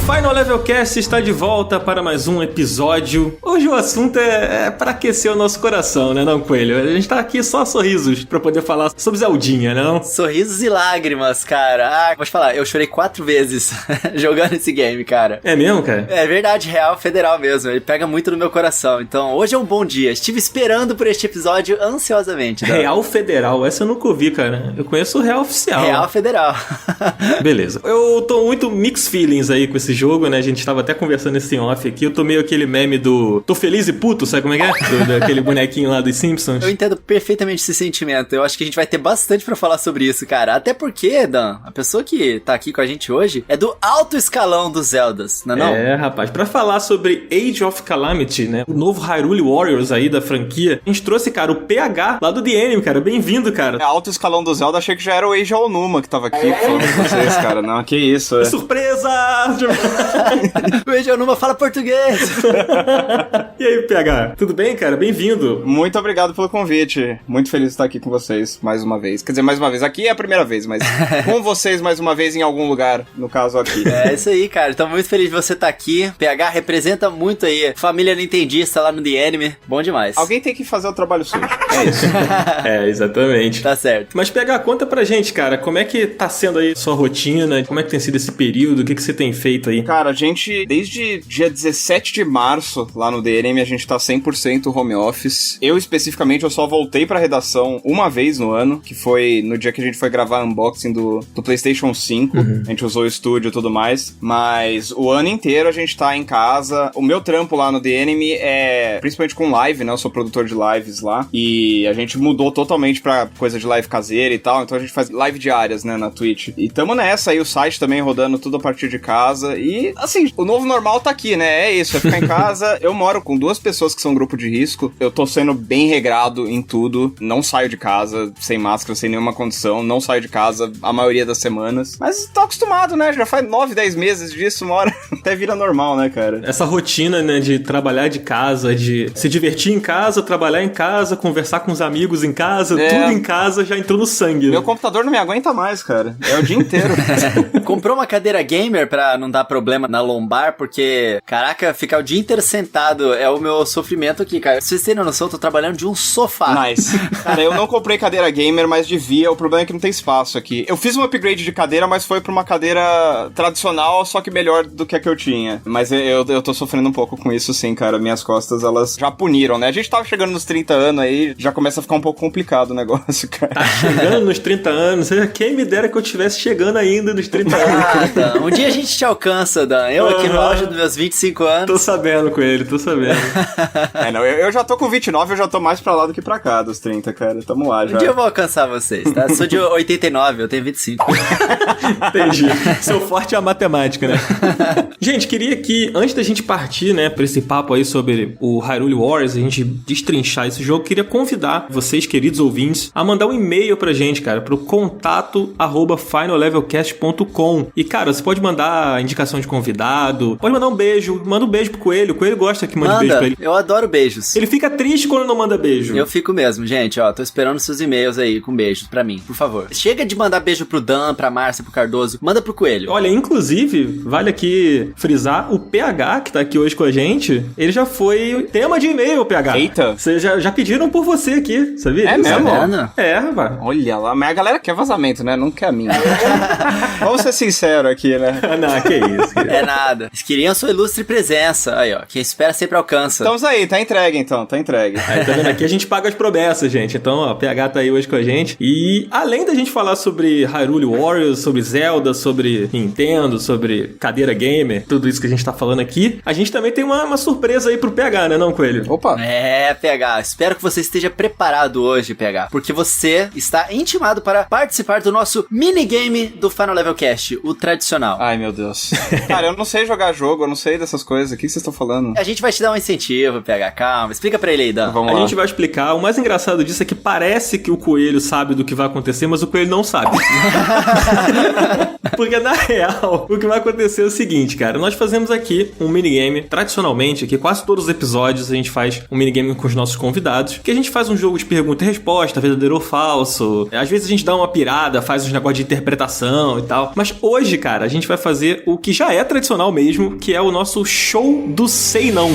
Final Level Cast está de volta para mais um episódio. Hoje o assunto é para aquecer o nosso coração, né não, Coelho? A gente tá aqui só sorrisos para poder falar sobre Zeldinha, né não? Sorrisos e lágrimas, cara. Vou te falar, eu chorei 4 vezes jogando esse game, cara. É mesmo, cara? É verdade, real, federal mesmo. Ele pega muito no meu coração. Então, hoje é um bom dia. Estive esperando por este episódio ansiosamente. Tá? Real Federal, essa eu nunca ouvi, cara. Eu conheço o Real Oficial. Real Federal. Beleza. Eu tô muito mixed feelings aí com esse jogo, né? A gente tava até conversando esse off aqui. Eu tô meio aquele meme do tô feliz e puto, sabe como é que é? Daquele bonequinho lá dos Simpsons. Eu entendo perfeitamente esse sentimento. Eu acho que a gente vai ter bastante pra falar sobre isso, cara. Até porque, Dan, a pessoa que tá aqui com a gente hoje é do alto escalão dos Zeldas, não é não? É, rapaz. Pra falar sobre Age of Calamity, né? O novo Hyrule Warriors aí da franquia, a gente trouxe, cara, o PH lá do The Anime, cara. Bem-vindo, cara. É, alto escalão do Zelda, achei que já era o Eiji Aonuma que tava aqui falando com vocês, cara. Não, que isso, é. Surpresa! O Eiji Aonuma fala português! E aí, PH? Tudo bem, cara? Bem-vindo. Muito obrigado pelo convite. Muito feliz de estar aqui com vocês mais uma vez. Quer dizer, mais uma vez. Aqui é a primeira vez, mas com vocês mais uma vez em algum lugar, no caso aqui. É isso aí, cara. Tô muito feliz de você estar aqui. PH representa muito aí. Família nintendista lá no The Anime. Bom demais. Alguém tem que fazer o trabalho sujo. É isso. É, exatamente. Tá certo. Mas PH, conta pra gente, cara, como é que tá sendo aí sua rotina? Como é que tem sido esse período? O que você tem feito aí? Cara, a gente, desde dia 17 de março, lá no The Anime, a gente tá 100% home office. Eu, especificamente, eu só voltei pra redação uma vez no ano, que foi no dia que a gente foi gravar unboxing do PlayStation 5. A gente usou o estúdio e tudo mais. Mas o ano inteiro a gente tá em casa. O meu trampo lá no The Anime é principalmente com live, né? Eu sou produtor de lives lá. E a gente mudou totalmente pra coisa de live caseira e tal. Então a gente faz live diárias, né? Na Twitch. E tamo nessa aí, o site também rodando tudo a partir de casa. E, assim, o novo normal tá aqui, né? É isso, é ficar em casa. Eu moro com 2 pessoas que são grupo de risco. Eu tô sendo bem regrado em tudo. Não saio de casa sem máscara, sem nenhuma condição. Não saio de casa a maioria das semanas. Mas tô acostumado, né? Já faz 9, 10 meses disso, uma hora até vira normal, né, cara? Essa rotina, né, de trabalhar de casa, de se divertir em casa, trabalhar em casa, conversar com os amigos em casa, tudo em casa já entrou no sangue. Meu né? computador não me aguenta mais, cara. É o dia inteiro. Comprou uma cadeira gamer pra não dar problema na lombar, porque, caraca, ficar o dia inteiro sentado é o meu sofrimento aqui, cara. Se vocês terem noção, eu tô trabalhando de um sofá. Nice. Cara, eu não comprei cadeira gamer, mas devia. O problema é que não tem espaço aqui. Eu fiz um upgrade de cadeira, mas foi pra uma cadeira tradicional, só que melhor do que a que eu tinha. Mas eu tô sofrendo um pouco com isso, sim, cara. Minhas costas, elas já puniram, né? A gente tava chegando nos 30 anos aí, já começa a ficar um pouco complicado o negócio, cara. Tá chegando nos 30 anos. Quem me dera que eu estivesse chegando ainda nos 30 anos. Ah, Dan, um dia a gente te alcança, Dan. Eu aqui no auge dos meus 25 anos. Tô sabendo com ele, tô sabendo. Não, eu já tô com 29, eu já tô mais pra lá do que pra cá dos 30, cara. Tamo lá já. Um dia eu vou alcançar vocês, tá? Sou de 89, eu tenho 25. Entendi. Seu forte é a matemática, né? Gente, queria que, antes da gente partir, né, pra esse papo aí sobre o Hyrule Warriors, a gente destrinchar esse jogo, queria convidar vocês, queridos ouvintes, a mandar um e-mail pra gente, cara, pro contato@finallevelcast.com. E, cara, você pode mandar indicação de convidado, pode mandar um beijo, manda um beijo pro Coelho, o Coelho gosta que mande beijo pra ele. Eu adoro beijos. Ele fica triste quando não manda beijo. Eu fico mesmo, gente, ó, tô esperando seus e-mails aí com beijos pra mim, por favor. Chega de mandar beijo pro Dan, pra Márcia, pro Cardoso, manda pro Coelho. Olha, inclusive, vale aqui frisar, o PH, que tá aqui hoje com a gente, ele já foi tema de e-mail, PH. Eita. Vocês já pediram por você aqui, sabia? É mesmo? É, rapaz. Olha lá, mas a galera quer vazamento, né? Não quer a minha. Vamos ser sinceros aqui, né? Não, que isso. É nada. Eles queriam sua ilustre presença. Aí, ó, quem espera sempre alcança. Estamos aí, tá entregue então, tá entregue. Aí, tá vendo? Aqui a gente paga as promessas, gente. Então, ó, o PH tá aí hoje com a gente. E além da gente falar sobre Hyrule Warriors, sobre Zelda, sobre Nintendo, sobre cadeira gamer, tudo isso que a gente tá falando aqui, a gente também tem uma surpresa aí pro PH, né não, Coelho? Opa! É, PH, espero que você esteja preparado hoje, PH, porque você está intimado para participar do nosso minigame do Final Level Cast, o tradicional. Ai, meu Deus. Cara, eu não sei jogar jogo, eu não sei dessas coisas. O que vocês estão falando? A gente vai te dar um incentivo, PH, calma. Explica pra ele aí, Dan. Vamos lá. A gente vai explicar. O mais engraçado disso é que parece que o Coelho sabe do que vai acontecer, mas o Coelho não sabe. Porque, na real, o que vai acontecer é o seguinte, cara. Nós fazemos aqui um minigame, tradicionalmente, aqui quase todos os episódios a gente faz um minigame com os nossos convidados, que a gente faz um jogo de pergunta e resposta, verdadeiro ou falso. Às vezes a gente dá uma pirada, faz uns negócios de interpretação e tal. Mas hoje, cara, a gente vai fazer o que que já é tradicional mesmo, que é o nosso show do Sei Não.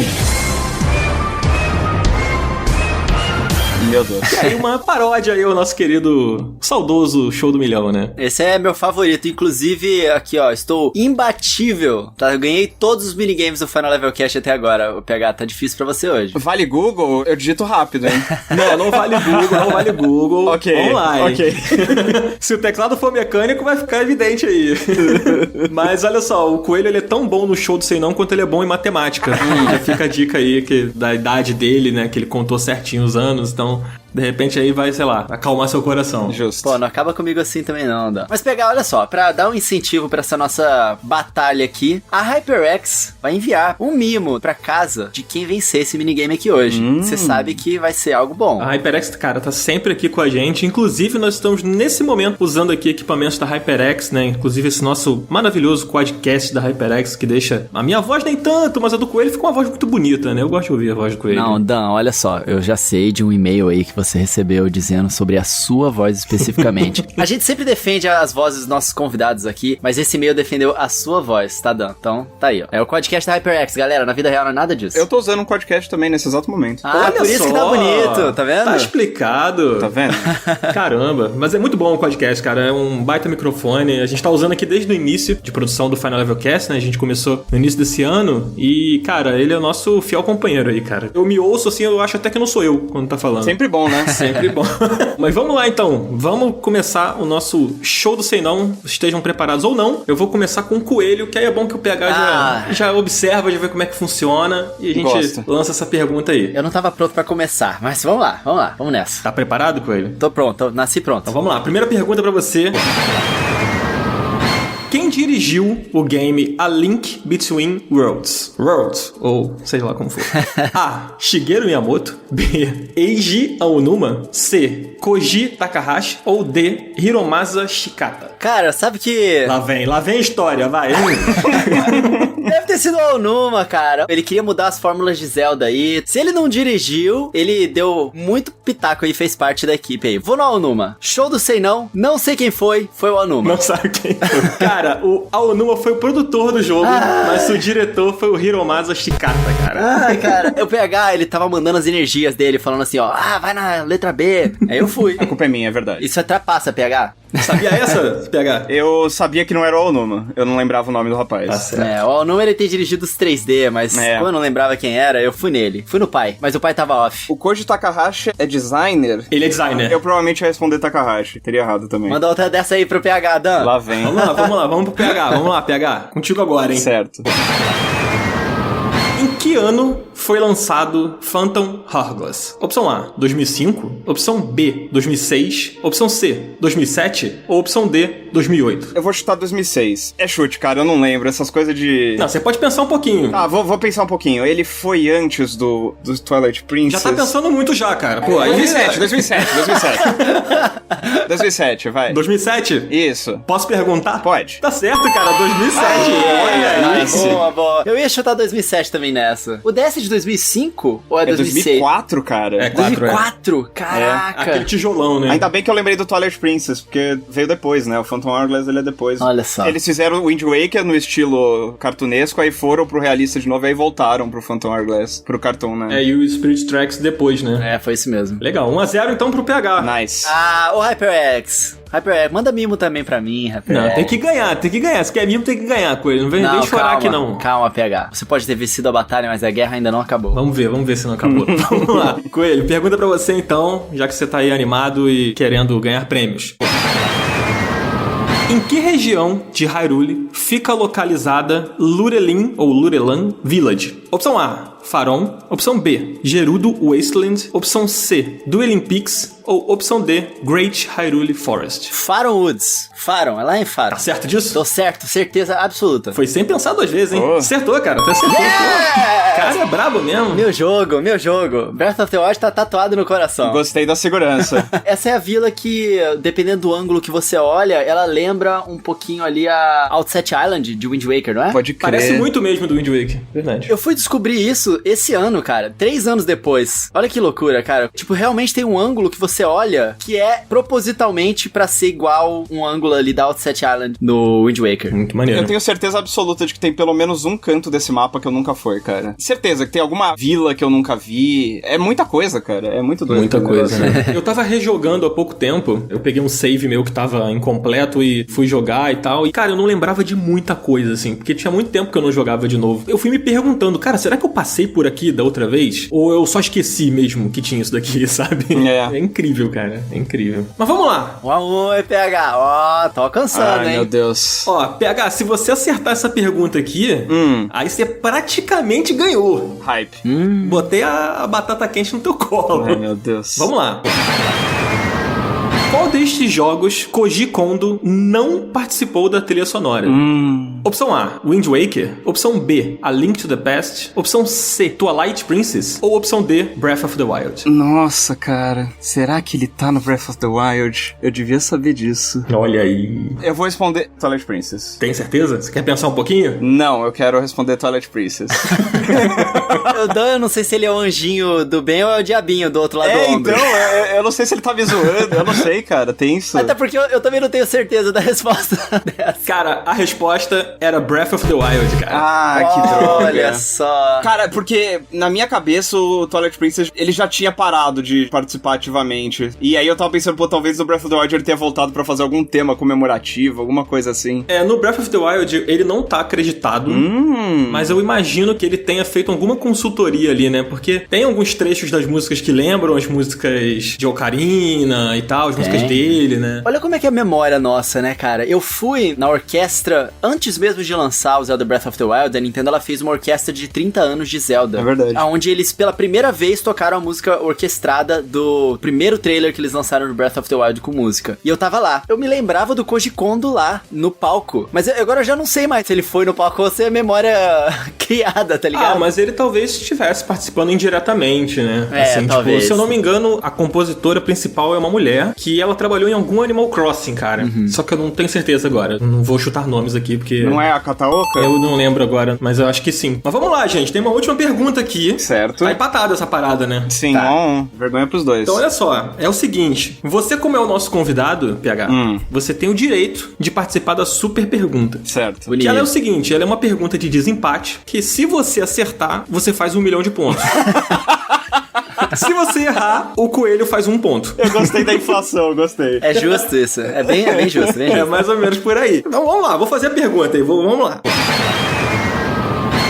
Meu Deus. E aí uma paródia aí ao nosso querido saudoso Show do Milhão, né? Esse é meu favorito. Inclusive, aqui ó, estou imbatível. Tá? Eu ganhei todos os minigames do Final Level Cast até agora. O PH tá difícil pra você hoje. Vale Google? Eu digito rápido, hein? Não vale Google, não vale Google. Ok, Vamos lá, hein? ok. Se o teclado for mecânico, vai ficar evidente aí. Mas olha só, o Coelho ele é tão bom no Show do Sei Não quanto ele é bom em matemática. Já fica a dica aí que, da idade dele, né? Que ele contou certinho os anos, então... De repente aí vai, sei lá, acalmar seu coração. Justo. Pô, não acaba comigo assim também não, Dan. Mas pegar, olha só, pra dar um incentivo pra essa nossa batalha aqui, a HyperX vai enviar um mimo pra casa de quem vencer esse minigame aqui hoje. Você sabe que vai ser algo bom. A HyperX, cara, tá sempre aqui com a gente. Inclusive, nós estamos nesse momento usando aqui equipamentos da HyperX, né? Inclusive esse nosso maravilhoso quadcast da HyperX, que deixa... A minha voz nem tanto, mas a do Coelho fica uma voz muito bonita, né? Eu gosto de ouvir a voz do Coelho. Não, Dan, olha só, eu já sei de um e-mail aí que você recebeu dizendo sobre a sua voz especificamente. A gente sempre defende as vozes dos nossos convidados aqui, mas esse e-mail defendeu a sua voz, tá, Dan? Então, tá aí, ó. É o podcast da HyperX, galera, na vida real não é nada disso. Eu tô usando um podcast também nesse exato momento. Ah, Olha por isso só, que tá bonito, tá vendo? Tá explicado. Tá vendo? Caramba, mas é muito bom o podcast, cara. É um baita microfone. A gente tá usando aqui desde o início de produção do Final Level Cast, né? A gente começou no início desse ano e, cara, ele é o nosso fiel companheiro aí, cara. Eu me ouço assim, eu acho até que não sou eu quando tá falando. Sempre bom, né? Sempre bom. Mas vamos lá então, vamos começar o nosso show do Sei Não, estejam preparados ou não. Eu vou começar com o Coelho, que aí é bom que o PH já observa, já vê como é que funciona e a gente lança essa pergunta aí. Eu não tava pronto pra começar, mas vamos lá, vamos nessa. Tá preparado, Coelho? Tô pronto, nasci pronto. Então vamos lá, primeira pergunta pra você. Quem dirigiu o game A Link Between Worlds? Worlds, ou sei lá como for. A. Shigeru Miyamoto. B. Eiji Aonuma. C. Koji Takahashi. Ou D. Hiromasa Shikata. Cara, sabe que... Lá vem a história, vai. Deve ter sido o Aonuma, cara. Ele queria mudar as fórmulas de Zelda aí. Se ele não dirigiu, ele deu muito pitaco aí, fez parte da equipe aí. Vou no Aonuma. Show do Sei Não sei quem foi o Aonuma. Não sabe quem foi. Cara, o Aonuma foi o produtor do jogo, mas o diretor foi o Hiromasa Shikata, cara. Ai, cara. O PH, ele tava mandando as energias dele, falando assim, ó, vai na letra B. Aí eu fui. A culpa é minha, é verdade. Isso atrapassa, PH. Sabia essa, PH? Eu sabia que não era o Aonuma. Eu não lembrava o nome do rapaz. O Aonuma, ele tem dirigido os 3D, mas como eu não lembrava quem era, eu fui nele. Fui no pai, mas o pai tava off. O Koji Takahashi é designer? Ele é designer. Eu provavelmente ia responder Takahashi. Teria errado também. Manda outra dessa aí pro PH, Dan. Lá vem. Vamos pro PH. Vamos lá, PH. Contigo agora, hein? Certo. Em que ano foi lançado Phantom Hourglass? Opção A, 2005. Opção B, 2006. Opção C, 2007. Ou opção D, 2008. Eu vou chutar 2006. É chute, cara, eu não lembro. Essas coisas de... Não, você pode pensar um pouquinho. Ah, vou pensar um pouquinho. Ele foi antes do Twilight Princess? Já tá pensando muito já, cara. Pô, aí... 2007. 2007, vai. 2007? Isso. Posso perguntar? Pode. Tá certo, cara, 2007. Olha isso. Boa. Eu ia chutar 2007 também nessa. O DS é de 2005 ou é 2006? 2004, cara. É 4, 2004? Caraca. Aquele tijolão, né? Ainda bem que eu lembrei do Twilight Princess, porque veio depois, né? O Phantom Hourglass, ele é depois. Olha só. Eles fizeram o Wind Waker no estilo cartunesco, aí foram pro realista de novo, aí voltaram pro Phantom Hourglass, pro cartoon, né? E o Spirit Tracks depois, né? Foi isso mesmo. Legal, 1-0 então pro PH. Nice. O HyperX, manda mimo também pra mim, HyperX. Não, tem que ganhar. Se quer mimo, tem que ganhar com ele. Não vem chorar aqui, não. Calma, PH. Você pode ter vencido a batalha, mas a guerra ainda não acabou. Vamos ver se não acabou. Vamos lá. Coelho, pergunta pra você então, já que você tá aí animado e querendo ganhar prêmios. Em que região de Hyrule fica localizada Lurelin ou Lurelan Village? Opção A, Faron. Opção B, Gerudo Wasteland. Opção C, Dwelling Peaks. Ou opção D, Great Hyrule Forest. Faron Woods. Faron, é lá em Faron. Tá certo disso? Tô certo, certeza absoluta. Foi sem pensar 2 vezes, hein? Acertou, cara. Você acertou. Cara, é brabo mesmo. Meu jogo. Breath of the Wild tá tatuado no coração. Gostei da segurança. Essa é a vila que, dependendo do ângulo que você olha, ela lembra um pouquinho ali a Outset Island de Wind Waker, não é? Pode crer. Parece muito mesmo do Wind Waker. Verdade. Eu fui descobrir isso lançado esse ano, cara. 3 anos depois. Olha que loucura, cara. Tipo, realmente tem um ângulo que você olha que é propositalmente pra ser igual um ângulo ali da Outset Island no Wind Waker. Muito maneiro. Eu tenho certeza absoluta de que tem pelo menos um canto desse mapa que eu nunca fui, cara. Certeza que tem alguma vila que eu nunca vi. É muita coisa, cara. É muito doido. Muita coisa, né? Eu tava rejogando há pouco tempo. Eu peguei um save meu que tava incompleto e fui jogar e tal. E, cara, eu não lembrava de muita coisa, assim. Porque tinha muito tempo que eu não jogava de novo. Eu fui me perguntando, cara, será que eu passei por aqui da outra vez? Ou eu só esqueci mesmo que tinha isso daqui, sabe? É incrível, cara. É incrível. Mas vamos lá. 1-1, PH. Ó, tô alcançando, hein? Meu Deus. Ó, PH, se você acertar essa pergunta aqui, aí você praticamente ganhou. Hype. Botei a batata quente no teu colo. Ai, meu Deus. Vamos lá. Qual destes jogos Koji Kondo não participou da trilha sonora? Opção A, Wind Waker. Opção B, A Link to the Past. Opção C, Twilight Princess. Ou opção D, Breath of the Wild. Nossa, cara. Será que ele tá no Breath of the Wild? Eu devia saber disso. Olha aí. Eu vou responder Twilight Princess. Tem certeza? Você quer pensar um pouquinho? Não, eu quero responder Twilight Princess. Eu não sei se ele é o anjinho do bem ou é o diabinho do outro lado do ombro. Então, eu não sei se ele tá me zoando. Eu não sei, cara. Tem isso. Até porque eu também não tenho certeza da resposta dessa. Cara, a resposta era Breath of the Wild, cara. Ah, que droga. Olha só. Cara, porque na minha cabeça o Twilight Princess, ele já tinha parado de participar ativamente. E aí eu tava pensando, pô, talvez no Breath of the Wild ele tenha voltado pra fazer algum tema comemorativo, alguma coisa assim. No Breath of the Wild ele não tá acreditado, mas eu imagino que ele tenha feito alguma consultoria ali, né? Porque tem alguns trechos das músicas que lembram as músicas de Ocarina e tal, as músicas dele, né? Olha como é que é a memória nossa, né, cara? Eu fui na orquestra, antes mesmo de lançar o Zelda Breath of the Wild, a Nintendo ela fez uma orquestra de 30 anos de Zelda. É verdade. Onde eles, pela primeira vez, tocaram a música orquestrada do primeiro trailer que eles lançaram do Breath of the Wild com música. E eu tava lá. Eu me lembrava do Koji Kondo lá, no palco. Mas agora eu já não sei mais se ele foi no palco ou se é memória criada, tá ligado? Ah, mas ele talvez estivesse participando indiretamente, né? Assim, talvez. Tipo, se eu não me engano, a compositora principal é uma mulher que ela trabalhou em algum Animal Crossing, cara. Só que eu não tenho certeza agora. Eu não vou chutar nomes aqui, porque... Não é a Kataoka? Eu não lembro agora, mas eu acho que sim. Mas vamos lá, gente. Tem uma última pergunta aqui. Certo. Tá empatada essa parada, né? Sim, Tá. vergonha pros dois. Então, olha só. É o seguinte. Você, como é o nosso convidado, PH, você tem o direito de participar da super pergunta. Certo. Bonito. Que ela é o seguinte, ela é uma pergunta de desempate, que se você acertar, você faz 1 milhão de pontos. Se você errar, o coelho faz 1 ponto. Eu gostei da inflação, eu gostei. É justo isso. É bem justo, bem É justo. mais ou menos por aí. Então vamos lá, vou fazer a pergunta aí, vamos lá.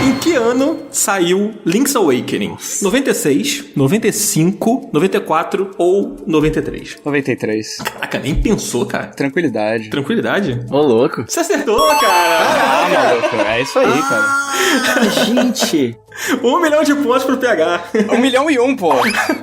Em que ano saiu Link's Awakening? 96, 95, 94 ou 93? 93. Caraca, nem pensou, cara. Tranquilidade. Tranquilidade? Ô, louco. Você acertou, cara! maluco. É isso aí, cara. Gente. 1 milhão de pontos pro PH. 1 milhão e 1, pô.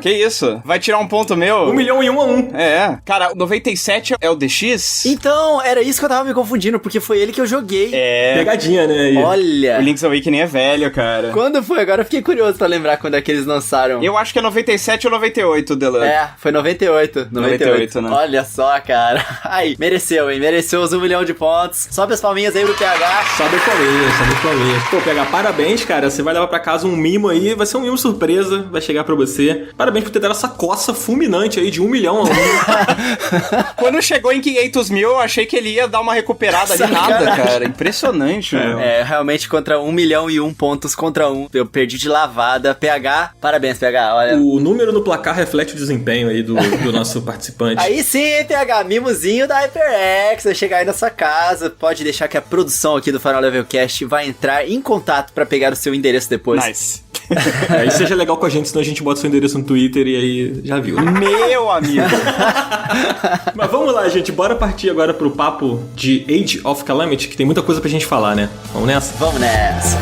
Que isso? Vai tirar um ponto meu? 1 milhão e 1 a 1. É. Cara, 97 é o DX? Então, era isso que eu tava me confundindo, porque foi ele que eu joguei. É. Pegadinha, né? aí. Olha. O Link's Awakening é velho, cara. Quando foi? Agora eu fiquei curioso pra lembrar quando é que eles lançaram. Eu acho que é 97 ou 98, Delan. É, foi 98. 98, né? Olha só, cara. Aí, mereceu, hein? Mereceu os 1 milhão de pontos. Sobe as palminhas aí pro PH. Sobe o começo. Pô, PH, parabéns, cara. Você vai levar pra casa um mimo aí. Vai ser um mimo surpresa. Vai chegar pra você. Parabéns por ter dado essa coça fulminante aí de 1 milhão a 1. Quando chegou em 500 mil, eu achei que ele ia dar uma recuperada ali. Nada, cara. Impressionante, meu. É, realmente contra 1 milhão e 1 pontos contra 1. Eu perdi de lavada. PH, parabéns, PH. Olha. O número no placar reflete o desempenho aí do nosso participante. Aí sim, PH, mimozinho da HyperX. Vai chegar aí na sua casa. Pode deixar que a produção aqui do Final Level Cast vai entrar em contato pra pegar o seu endereço depois. Nice. Aí seja legal com a gente, senão a gente bota seu endereço no Twitter e aí já viu. Meu amigo. Mas vamos lá, gente. Bora partir agora pro papo de Age of Calamity, que tem muita coisa pra gente falar, né? Vamos nessa? Vamos nessa.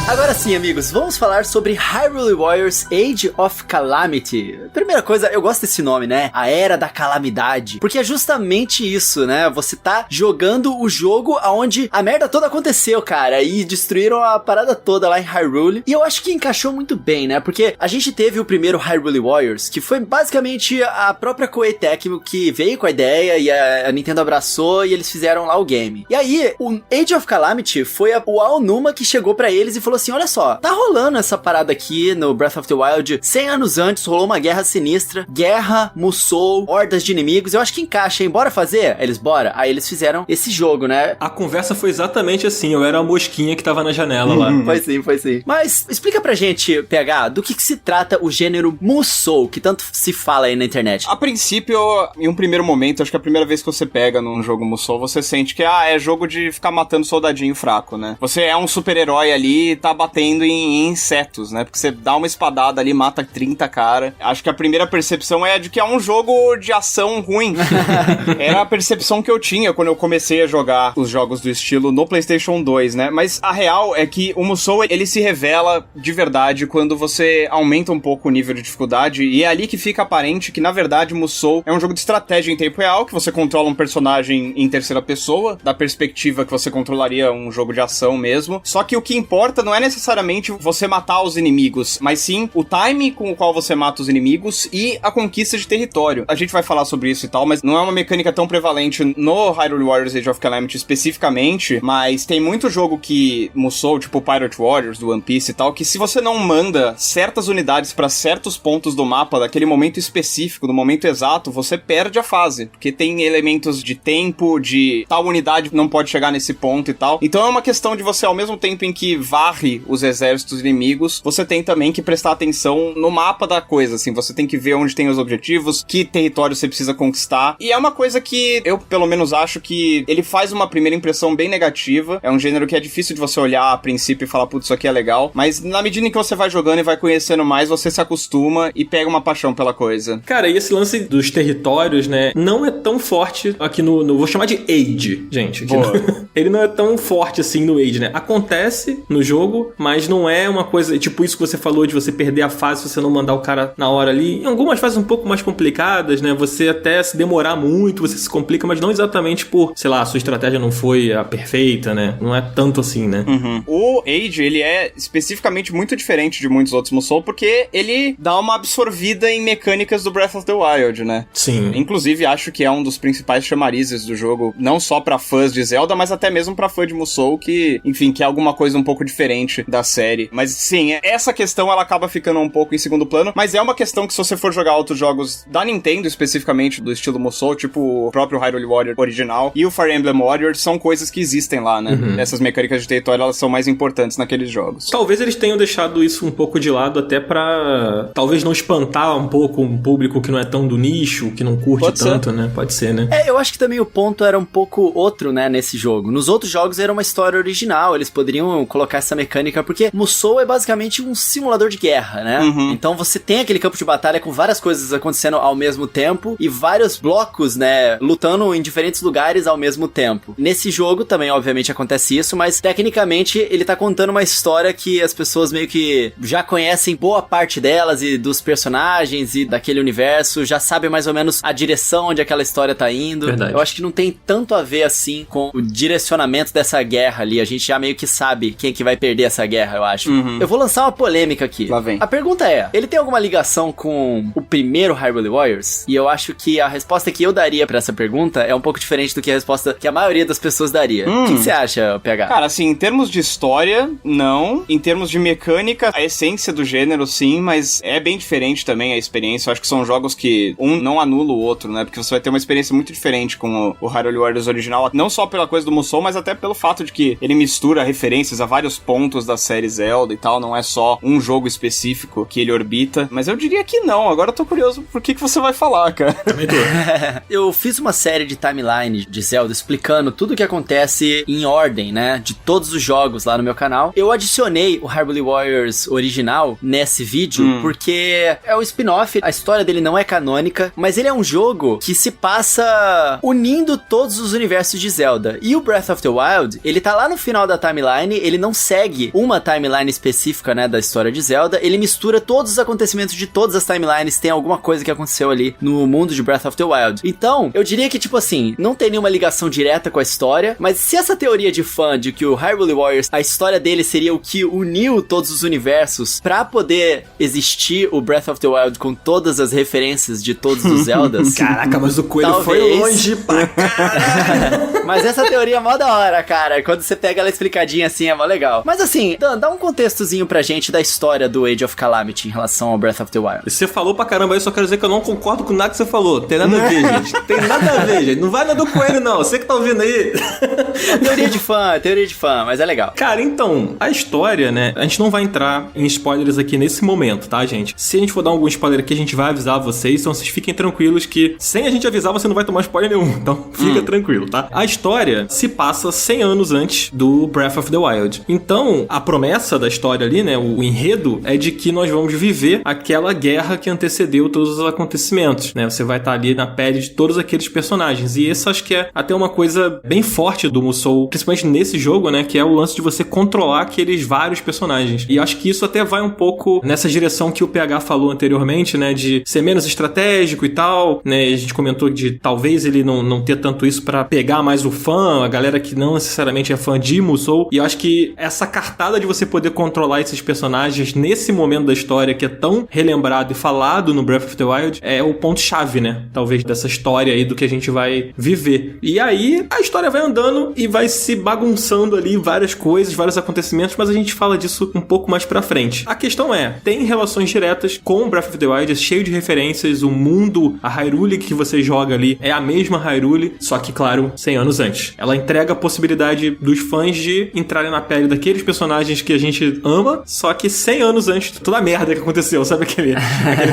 Agora sim, amigos, vamos falar sobre Hyrule Warriors Age of Calamity. Primeira coisa, eu gosto desse nome, né? A Era da Calamidade. Porque é justamente isso, né? Você tá jogando o jogo onde a merda toda aconteceu, cara. E destruíram a parada toda lá em Hyrule. E eu acho que encaixou muito bem, né? Porque a gente teve o primeiro Hyrule Warriors, que foi basicamente a própria Koei Tecmo que veio com a ideia e a Nintendo abraçou e eles fizeram lá o game. E aí, o Age of Calamity foi o Aonuma que chegou pra eles e falou assim, olha só, tá rolando essa parada aqui no Breath of the Wild 100 anos antes, rolou uma guerra sinistra, guerra, Musou, hordas de inimigos, eu acho que encaixa, hein? Bora fazer? Eles, bora. Aí eles fizeram esse jogo, né? A conversa foi exatamente assim, eu era a mosquinha que tava na janela lá. Foi sim. Mas explica pra gente, PH, do que se trata o gênero Musou, que tanto se fala aí na internet. A princípio, em um primeiro momento, acho que a primeira vez que você pega num jogo Musou, você sente que, é jogo de ficar matando soldadinho fraco, né? Você é um super-herói ali e tá batendo em insetos, né? Porque você dá uma espadada ali, mata 30 cara. Acho que a primeira percepção é de que é um jogo de ação ruim. Era a percepção que eu tinha quando eu comecei a jogar os jogos do estilo no PlayStation 2, né? Mas a real é que o Musou, ele se revela de verdade quando você aumenta um pouco o nível de dificuldade, e é ali que fica aparente que, na verdade, Musou é um jogo de estratégia em tempo real, que você controla um personagem em terceira pessoa, da perspectiva que você controlaria um jogo de ação mesmo. Só que o que importa não é necessariamente você matar os inimigos, mas sim o time com o qual você mata os inimigos e a conquista de território. A gente vai falar sobre isso e tal, mas não é uma mecânica tão prevalente no Hyrule Warriors Age of Calamity especificamente, mas tem muito jogo que Musou, tipo Pirate Warriors, do One Piece e tal, que se você não manda certas unidades pra certos pontos do mapa, daquele momento específico, do momento exato, você perde a fase, porque tem elementos de tempo, de tal unidade não pode chegar nesse ponto e tal. Então é uma questão de você, ao mesmo tempo em que varre os exércitos inimigos, você tem também que prestar atenção no mapa da coisa, assim, você tem que ver onde tem os objetivos, que território você precisa conquistar, e é uma coisa que eu, pelo menos, acho que ele faz uma primeira impressão bem negativa. É um gênero que é difícil de você olhar a princípio e falar, putz, isso aqui é legal, mas na medida em que você vai jogando e vai conhecendo mais, você se acostuma e pega uma paixão pela coisa. Cara, e esse lance dos territórios, né, não é tão forte aqui no vou chamar de Age, gente. Ele não é tão forte assim no Age, né? Acontece no jogo, mas não é uma coisa, tipo isso que você falou de você perder a fase se você não mandar o cara na hora ali. Em algumas fases um pouco mais complicadas, né, você até se demorar muito, você se complica, mas não exatamente por, sei lá, a sua estratégia não foi a perfeita, né? Não é tanto assim, né? O Age, ele é especificamente muito diferente de muitos outros Musou, porque ele dá uma absorvida em mecânicas do Breath of the Wild, né? Sim. Inclusive, acho que é um dos principais chamarizes do jogo, não só pra fãs de Zelda, mas até mesmo pra fã de Musou, que, enfim, que é alguma coisa um pouco diferente da série. Mas, sim, essa questão, ela acaba ficando um pouco em segundo plano, mas é uma questão que, se você for jogar outros jogos da Nintendo, especificamente do estilo Musou, tipo o próprio Hyrule Warriors original e o Fire Emblem Warriors, são coisas que existem lá, né? Essas mecânicas de território, elas são mais importantes naqueles jogos. Talvez eles tenham deixado isso um pouco de lado até pra, talvez, não espantar um pouco um público que não é tão do nicho, que não curte tanto, né? Pode ser, né? Eu acho que também o ponto era um pouco outro, né, nesse jogo. Nos outros jogos era uma história original, eles poderiam colocar essa mecânica, porque Musou é basicamente um simulador de guerra, né? Então você tem aquele campo de batalha com várias coisas acontecendo ao mesmo tempo e vários blocos, né, lutando em diferentes lugares ao mesmo tempo. Nesse jogo também, obviamente, acontece isso, mas tecnicamente ele tá contando uma história que as pessoas meio que já conhecem boa parte delas e dos personagens e daquele universo, já sabem mais ou menos a direção onde aquela história tá indo. Verdade. Eu acho que não tem tanto a ver assim com o direcionamento dessa guerra ali, a gente já meio que sabe quem que vai perder essa guerra, eu acho. Eu vou lançar uma polêmica aqui. Lá vem. A pergunta é, ele tem alguma ligação com o primeiro Hyrule Warriors? E eu acho que a resposta que eu daria pra essa pergunta é um pouco diferente do que a resposta que a maioria das pessoas daria. O que você acha, PH? Cara, assim, em termos de história, não. Em termos de mecânica, a essência do gênero, sim, mas é bem diferente também a experiência. Eu acho que são jogos que um não anula o outro, né? Porque você vai ter uma experiência muito diferente com o Hyrule Warriors original, não só pela coisa do Musou, mas até pelo fato de que ele mistura referências a vários pontos da série Zelda e tal, não é só um jogo específico que ele orbita. Mas eu diria que não. Agora eu tô curioso por que você vai falar, cara. Também tô. Eu fiz uma série de timeline de Zelda explicando tudo o que acontece em ordem, né, de todos os jogos lá no meu canal. Eu adicionei o Hyrule Warriors original nesse vídeo porque é um spin-off, a história dele não é canônica, mas ele é um jogo que se passa unindo todos os universos de Zelda. E o Breath Breath of the Wild, ele tá lá no final da timeline, ele não segue uma timeline específica, né, da história de Zelda, ele mistura todos os acontecimentos de todas as timelines, tem alguma coisa que aconteceu ali no mundo de Breath of the Wild. Então, eu diria que, tipo assim, não tem nenhuma ligação direta com a história, mas se essa teoria de fã de que o Hyrule Warriors, a história dele seria o que uniu todos os universos pra poder existir o Breath of the Wild com todas as referências de todos os Zeldas. Caraca, mas o coelho foi longe pra caralho. Mas essa teoria é mó da hora, cara. Quando você pega ela explicadinha assim, é mó legal. Mas assim, Dan, dá um contextozinho pra gente da história do Age of Calamity em relação ao Breath of the Wild. Você falou pra caramba aí, só quero dizer que eu não concordo com nada que você falou. Tem nada a ver, gente. Tem nada a ver, gente. Não vai na do coelho, não. Você que tá ouvindo aí. Teoria de fã, mas é legal. Cara, então, a história, né? A gente não vai entrar em spoilers aqui nesse momento, tá, gente? Se a gente for dar algum spoiler aqui, a gente vai avisar vocês. Então vocês fiquem tranquilos que, sem a gente avisar, você não vai tomar spoiler nenhum. Então, fica tranquilo, tá? A história se passa 100 anos antes do Breath of the Wild. Então, a promessa da história ali, né? O enredo é de que nós vamos viver aquela guerra que antecedeu todos os acontecimentos, né? Você vai estar ali na pele de todos aqueles personagens. E isso acho que é até uma coisa bem forte do Musou, principalmente nesse jogo, né? Que é o lance de você controlar aqueles vários personagens. E acho que isso até vai um pouco nessa direção que o PH falou anteriormente, né? De ser menos estratégico e tal, né? A gente comentou de talvez ele não ter tanto isso pra pegar mais o fã, a galera que não necessariamente é fã de Musou. E eu acho que essa cartada de você poder controlar esses personagens nesse momento da história que é tão relembrado e falado no Breath of the Wild é o ponto-chave, né? Talvez dessa história aí do que a gente vai viver. E aí a história vai andando e vai se bagunçando ali várias coisas, vários acontecimentos, mas a gente fala disso um pouco mais pra frente. A questão é, tem relações diretas com Breath of the Wild, é cheio de referências, o mundo, a Hyrule que você joga ali é a mesma Hyrule, só que, claro, 100 anos antes. Ela entrega a possibilidade dos fãs de entrarem na pele daqueles personagens que a gente ama, só que 100 anos antes de toda a merda que aconteceu. Sabe aquele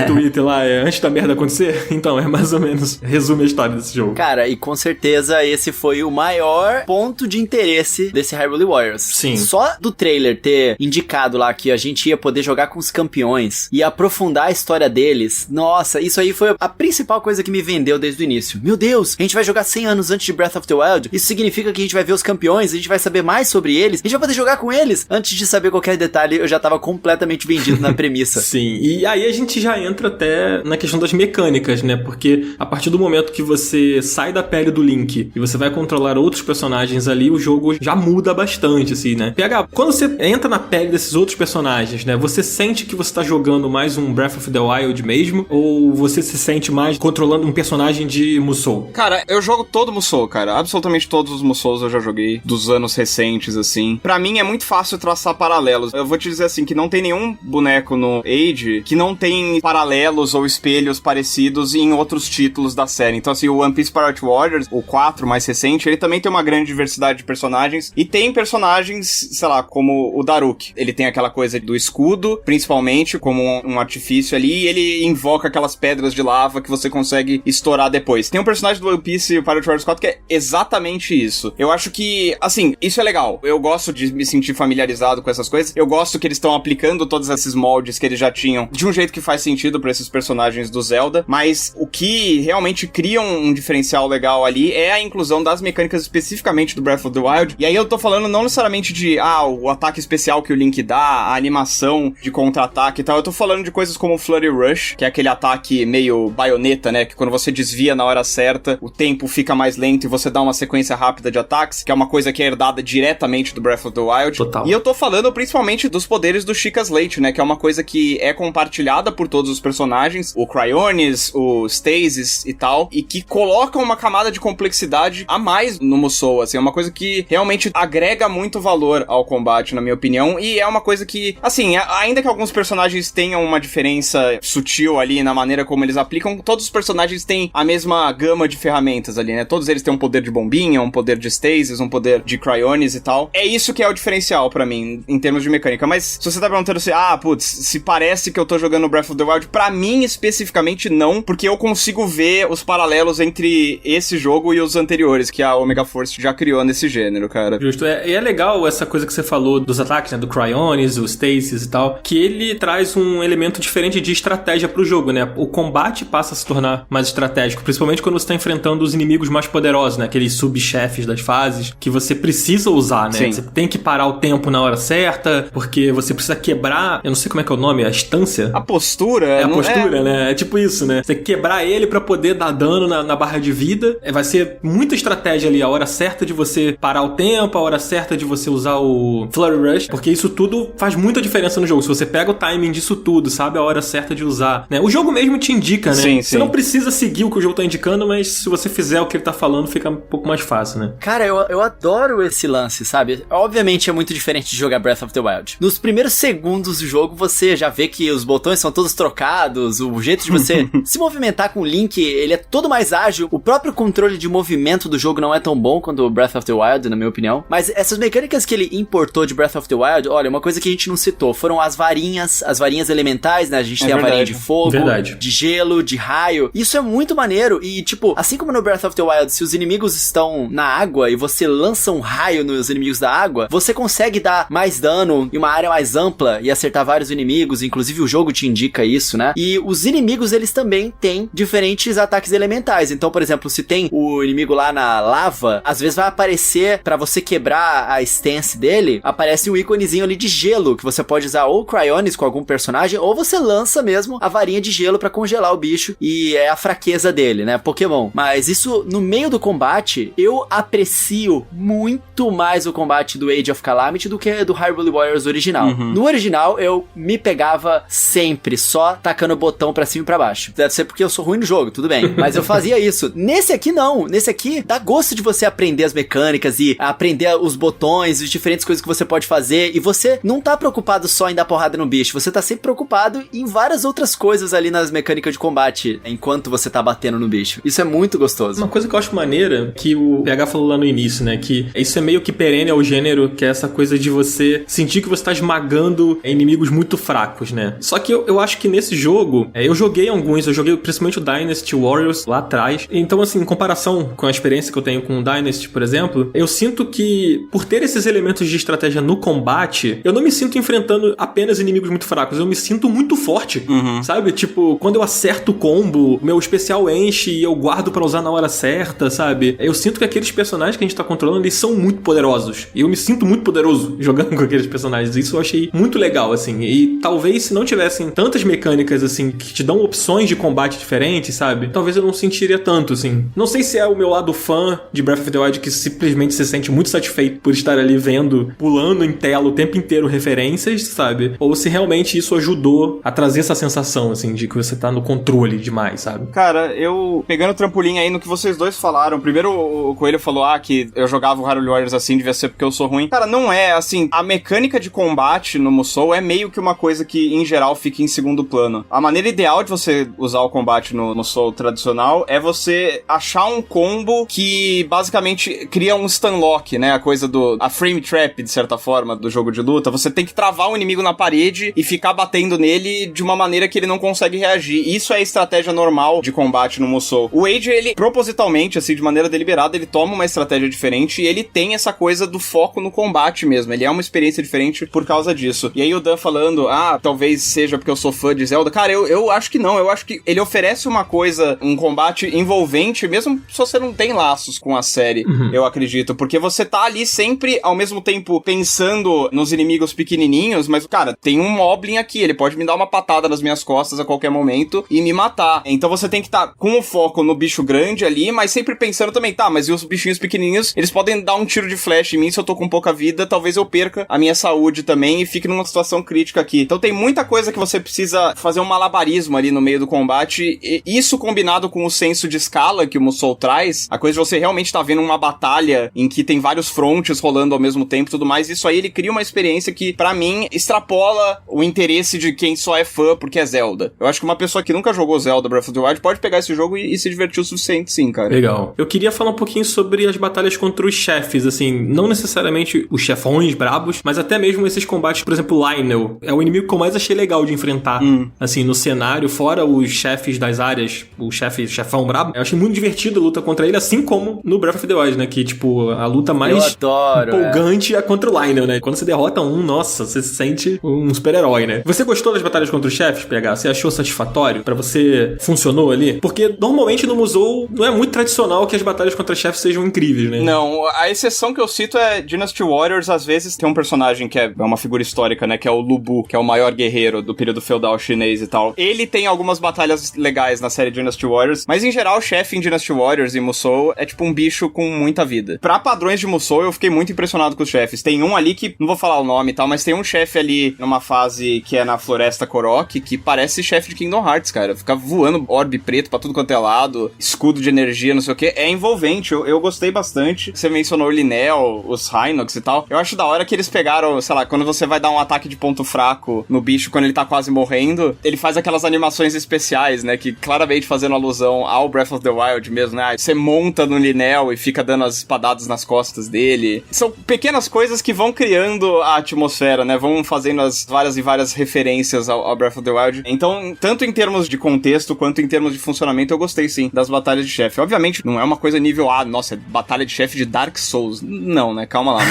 tweet lá, antes da merda acontecer? Então, é mais ou menos, resume a história desse jogo. Cara, e com certeza esse foi o maior ponto de interesse desse Hyrule Warriors. Sim. Só do trailer ter indicado lá que a gente ia poder jogar com os campeões e aprofundar a história deles, nossa, isso aí foi a principal coisa que me vendeu desde o início. Meu Deus, a gente vai jogar 100 anos antes de Breath of the Wild, isso significa que a gente vai ver os campeões, a gente vai saber mais sobre eles, a gente vai poder jogar com eles. Antes de saber qualquer detalhe, eu já tava completamente vendido na premissa. Sim, e aí a gente já entra até na questão das mecânicas, né? Porque a partir do momento que você sai da pele do Link e você vai controlar outros personagens ali, o jogo já muda bastante, assim, né? PH, quando você entra na pele desses outros personagens, né? Você sente que você tá jogando mais um Breath of the Wild mesmo? Ou você se sente mais controlando um personagem de Musou? Cara, eu jogo todo Musou, cara. Absolutamente todos os Musous eu já joguei, dos anos recentes, assim. Pra mim é muito fácil traçar paralelos. Eu vou te dizer assim, que não tem nenhum boneco no Age que não tem paralelos ou espelhos parecidos em outros títulos da série. Então, assim, o One Piece Pirate Warriors, o 4 mais recente, ele também tem uma grande diversidade de personagens. E tem personagens, sei lá, como o Daruk. Ele tem aquela coisa do escudo, principalmente, como um artifício ali, e ele invoca aquelas pedras de lava que você consegue estourar depois. Tem um personagem do One Piece Pirate Warriors 4 que é exatamente isso. Eu acho que, assim, isso é legal. Eu gosto de me sentir familiarizado com essas coisas. Eu gosto que eles estão aplicando todos esses moldes que eles já tinham de um jeito que faz sentido pra esses personagens do Zelda, mas o que realmente cria um diferencial legal ali é a inclusão das mecânicas especificamente do Breath of the Wild. E aí eu tô falando não necessariamente de, o ataque especial que o Link dá, a animação de contra-ataque e tal. Eu tô falando de coisas como o Flurry Rush, que é aquele ataque meio baioneta, né? Que quando você desvia na hora certa, o tempo fica mais lento e você dá uma sequência rápida de ataques, que é uma coisa que é herdada diretamente do Breath of the Wild. Total. E eu tô falando principalmente dos poderes do Sheikah Slate, né? Que é uma coisa que é compartilhada por todos os personagens, o Cryonis, o Stasis e tal, e que colocam uma camada de complexidade a mais no Musou, assim, é uma coisa que realmente agrega muito valor ao combate, na minha opinião, e é uma coisa que, assim, ainda que alguns personagens tenham uma diferença sutil ali na maneira como eles aplicam, todos os personagens têm a mesma gama de ferramentas ali, né? Todos eles têm um poder de bombinha, um poder de Stasis, um poder de Cryonis e tal. É isso que é o diferencial pra mim, em termos de mecânica. Mas se você tá perguntando assim, se parece que eu tô jogando Breath of the Wild, pra mim especificamente não, porque eu consigo ver os paralelos entre esse jogo e os anteriores que a Omega Force já criou nesse gênero, cara. Justo, é legal essa coisa que você falou dos ataques, né, do Cryonis, o Stasis e tal, que ele traz um elemento diferente de estratégia pro jogo, né? O combate passa a se tornar mais estratégico, principalmente quando você tá enfrentando os inimigos mais poderosos, né? Aqueles subchefes das fases, que você precisa usar, né? Sim. Você tem que parar o tempo na hora certa, porque você precisa quebrar, eu não sei como é que é o nome, a estância? A postura. É a postura, né? É tipo isso, né? Você quebrar ele pra poder dar dano na barra de vida. Vai ser muita estratégia ali, a hora certa de você parar o tempo, a hora certa de você usar o Flurry Rush, porque isso tudo faz muita diferença no jogo. Se você pega o timing disso tudo, sabe a hora certa de usar, né? O jogo mesmo te indica, né? Sim, você não precisa seguir o que o jogo tá indicando, mas se você fizer o que ele tá falando, fica um pouco mais fácil, né? Cara, eu adoro esse lance, sabe? Obviamente é muito diferente de jogar Breath of the Wild. Nos primeiros segundos do jogo, você já vê que os botões são todos trocados, o jeito de você se movimentar com o Link, ele é todo mais ágil. O próprio controle de movimento do jogo não é tão bom quanto o Breath of the Wild, na minha opinião. Mas essas mecânicas que ele importou de Breath of the Wild, olha, uma coisa que a gente não citou, foram as varinhas elementais, né? A gente tem a varinha de fogo, de gelo, de raio. Isso é muito maneiro e, tipo, assim como no Breath of the Wild, se os inimigos estão na água e você lança um raio nos inimigos da água, você consegue dar mais dano em uma área mais ampla e acertar vários inimigos, inclusive o jogo te indica isso, né? E os inimigos, eles também têm diferentes ataques elementais. Então, por exemplo, se tem o inimigo lá na lava, às vezes vai aparecer, pra você quebrar a stance dele, aparece um íconezinho ali de gelo, que você pode usar ou Cryonis com algum personagem, ou você lança mesmo a varinha de gelo pra congelar o bicho, e é a fraqueza dele, né? Pokémon. Mas isso, no meio do combate, eu aprecio muito mais o combate do Age of Calamity do que do Hyrule Warriors original. No original, eu me pegava sempre só tacando o botão pra cima e pra baixo. Deve ser porque eu sou ruim no jogo, tudo bem. Mas eu fazia isso. Nesse aqui, não. Nesse aqui, dá gosto de você aprender as mecânicas e aprender os botões, as diferentes coisas que você pode fazer. E você não tá preocupado só em dar porrada no bicho. Você tá sempre preocupado em várias outras coisas ali nas mecânicas de combate, enquanto você tá batendo no bicho. Isso é muito gostoso. Uma coisa que eu acho maneira, que o PH falou lá no início, né? Que isso é meio que perene ao gênero, que é essa coisa de você sentir que você tá esmagando inimigos muito fracos, né? Só que eu acho que nesse jogo, eu joguei alguns, eu joguei principalmente o Dynasty Warriors lá atrás. Então, assim, em comparação com a experiência que eu tenho com o Dynasty, por exemplo, eu sinto que, por ter esses elementos de estratégia no combate, eu não me sinto enfrentando apenas inimigos muito fracos, eu me sinto muito forte, sabe? Tipo, quando eu acerto o combo, meu especial enche e eu guardo pra usar na hora certa, sabe? Eu sinto que aqueles personagens que a gente tá controlando, eles são muito poderosos. E eu me sinto muito poderoso jogando com aqueles personagens. Isso eu achei muito legal, assim. E talvez se não tivessem tantas mecânicas, assim, que te dão opções de combate diferentes, sabe? Talvez eu não sentiria tanto, assim. Não sei se é o meu lado fã de Breath of the Wild que simplesmente se sente muito satisfeito por estar ali vendo, pulando em tela o tempo inteiro referências, sabe? Ou se realmente isso ajudou a trazer essa sensação, assim, de que você tá no controle demais, sabe? Cara, eu pegando o trampolim aí no que vocês dois falaram, primeiro o Coelho falou, que eu jogava o Hyrule Warriors assim, devia ser porque eu sou ruim. Cara, não é, assim, a mecânica de combate no Musou é meio que uma coisa que, em geral, fica em segundo plano. A maneira ideal de você usar o combate no Musou tradicional é você achar um combo que, basicamente, cria um stun lock, né? A coisa a frame trap, de certa forma, do jogo de luta. Você tem que travar o inimigo na parede e ficar batendo nele de uma maneira que ele não consegue reagir. Isso é a estratégia normal de combate no Musou. O Age, ele, propositalmente, assim, de maneira deliberada, ele toma uma estratégia diferente e ele tem essa coisa do foco no combate mesmo. Ele é uma experiência diferente por causa disso. E aí o Dan falando, talvez seja porque eu sou fã de Zelda. Cara, eu acho que não. Eu acho que ele oferece uma coisa, um combate envolvente, mesmo se você não tem laços com a série, eu acredito. Porque você tá ali sempre, ao mesmo tempo, pensando nos inimigos pequenininhos, mas, cara, tem um Moblin aqui, ele pode me dar uma patada nas minhas costas a qualquer momento e me matar. Então você tem que estar com o foco no bicho grande ali, mas sempre pensando também, mas e os bichinhos pequenininhos, eles podem dar um tiro de flash em mim, se eu tô com pouca vida, talvez eu perca a minha saúde também e fique numa situação crítica aqui. Então tem muita coisa que você precisa fazer um malabarismo ali no meio do combate, e isso combinado com o senso de escala que o Musou traz, a coisa de você realmente tá vendo uma batalha em que tem vários frontes rolando ao mesmo tempo e tudo mais, isso aí ele cria uma experiência que, pra mim, extrapola o interesse de quem só é fã porque é Zelda. Eu acho que uma pessoa que nunca jogou Zelda Breath of the Wild pode pegar esse jogo e se divertir o suficiente, sim, cara. Legal. Eu queria falar um pouquinho sobre as batalhas contra os chefes, assim, não necessariamente os chefões brabos, mas até mesmo esses combates, por exemplo, Lynel. É o inimigo que eu mais achei legal de enfrentar, assim, no cenário, fora os chefes das áreas, o chefão brabo. Eu achei muito divertido a luta contra ele, assim como no Breath of the Wild, né, que, tipo, a luta mais empolgante é contra o Lynel, né? Quando você derrota nossa, você se sente um super-herói, né? Você gostou das batalhas contra os chefes, PH? Você achou satisfatório? Pra você funcionou ali? Porque normalmente no Musou não é muito tradicional que as batalhas contra chefes sejam incríveis. incríveis, né? Não, a exceção que eu cito é Dynasty Warriors. Às vezes tem um personagem que é uma figura histórica, né, que é o Lu Bu, que é o maior guerreiro do período feudal chinês e tal. Ele tem algumas batalhas legais na série Dynasty Warriors, mas em geral o chefe em Dynasty Warriors e Musou é tipo um bicho com muita vida. Pra padrões de Musou, eu fiquei muito impressionado com os chefes. Tem um ali que, não vou falar o nome e tal, mas tem um chefe ali numa fase que é na Floresta Korok, que parece chefe de Kingdom Hearts, cara. Fica voando orbe preto pra tudo quanto é lado, escudo de energia, não sei o que. É envolvente, eu gostei bastante. Você mencionou o Linel, os Hinox e tal. Eu acho da hora que eles pegaram, sei lá, quando você vai dar um ataque de ponto fraco no bicho, quando ele tá quase morrendo, ele faz aquelas animações especiais, né, que claramente fazendo alusão ao Breath of the Wild mesmo, né? Você monta no Linel e fica dando as espadadas nas costas dele. São pequenas coisas que vão criando a atmosfera, né? Vão fazendo as várias e várias referências ao Breath of the Wild. Então, tanto em termos de contexto quanto em termos de funcionamento, eu gostei sim das batalhas de chefe. Obviamente, não é uma coisa nível A, nossa, batalha de chefe de Dark Souls. Não, né? Calma lá,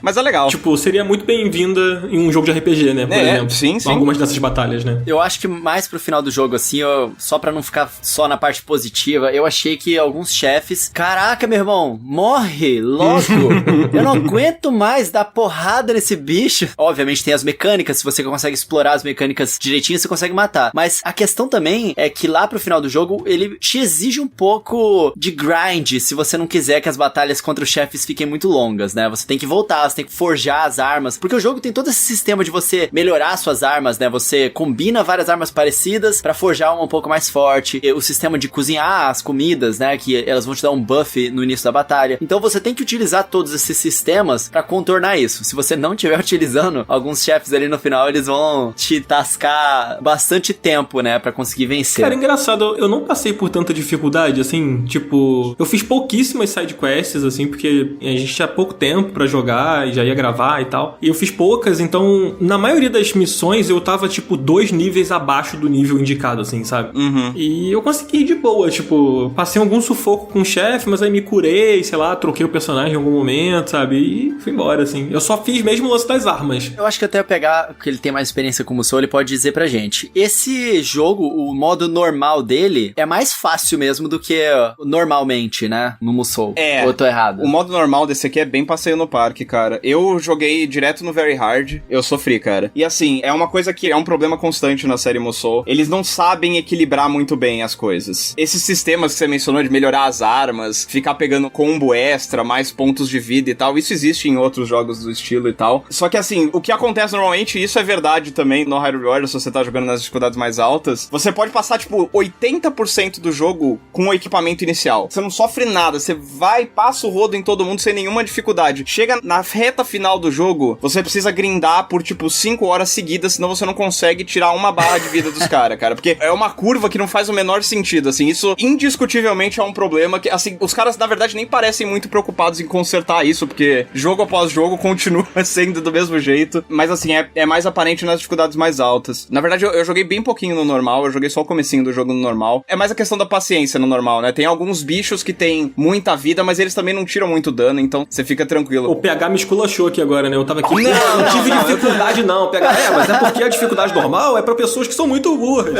mas é legal. Tipo, seria muito bem-vinda em um jogo de RPG, né? Por exemplo. Sim. Algumas dessas batalhas, né? Eu acho que mais pro final do jogo, assim, só pra não ficar só na parte positiva, eu achei que alguns chefes... Caraca, meu irmão, morre logo! Eu não aguento mais dar porrada nesse bicho. Obviamente tem as mecânicas, se você consegue explorar as mecânicas direitinho, você consegue matar. Mas a questão também é que lá pro final do jogo, ele te exige um pouco de grind, se você não quiser que as batalhas contra os chefes fiquem muito longas, né? Você tem que voltar, você tem que forjar as armas, porque o jogo tem todo esse sistema de você melhorar suas armas, né? Você combina várias armas parecidas pra forjar uma um pouco mais forte. E o sistema de cozinhar as comidas, né? Que elas vão te dar um buff no início da batalha. Então você tem que utilizar todos esses sistemas pra contornar isso. Se você não estiver utilizando, alguns chefes ali no final, eles vão te tascar bastante tempo, né? Pra conseguir vencer. Cara, engraçado, eu não passei por tanta dificuldade, assim, tipo... Eu fiz pouquíssimas sidequests, assim, porque a gente tinha pouco tempo pra jogar e já ia gravar e tal. E eu fiz poucas, então, na maioria das missões, eu tava, tipo, 2 níveis abaixo do nível indicado, assim, sabe? E eu consegui de boa, tipo, passei algum sufoco com o chefe, mas aí me curei, sei lá, troquei o personagem em algum momento, sabe? E fui embora, assim. Eu só fiz mesmo o lance das armas. Eu acho que até eu pegar, porque ele tem mais experiência com o Musou, ele pode dizer pra gente. Esse jogo, o modo normal dele, é mais fácil mesmo do que normalmente, né? No Musou. É. Ou eu tô errado? O modo normal desse aqui é bem passeio no parque, cara. Eu joguei direto no Very Hard, eu sofri, cara. E assim, é uma coisa que é um problema constante na série Musou. Eles não sabem equilibrar muito bem as coisas. Esses sistemas que você mencionou de melhorar as armas, ficar pegando combo extra, mais pontos de vida e tal, isso existe em outros jogos do estilo e tal. Só que assim, o que acontece normalmente, isso é verdade também no Hyrule Warriors, se você tá jogando nas dificuldades mais altas, você pode passar, tipo, 80% do jogo com o equipamento inicial. Você não sofre nada, você vai, passa o rodo em todo mundo sem nenhuma dificuldade. Chega na reta final do jogo, você precisa grindar por, tipo, 5 horas seguidas, senão você não consegue tirar uma barra de vida dos caras, cara. Porque é uma curva que não faz o menor sentido, assim. Isso, indiscutivelmente, é um problema que, assim, os caras, na verdade, nem parecem muito preocupados em consertar isso, porque jogo após jogo continua sendo do mesmo jeito. Mas, assim, é mais aparente nas dificuldades mais altas. Na verdade, eu joguei bem pouquinho no normal, eu joguei só o comecinho do jogo no normal. É mais a questão da paciência no normal, né? Tem alguns bichos que tem muita vida, mas eles também não tiram muito dano, então você fica tranquilo. O PH me esculachou aqui agora, né? Eu tava aqui... Não tive dificuldade, não. PH, mas é porque a dificuldade normal é pra pessoas que são muito burras.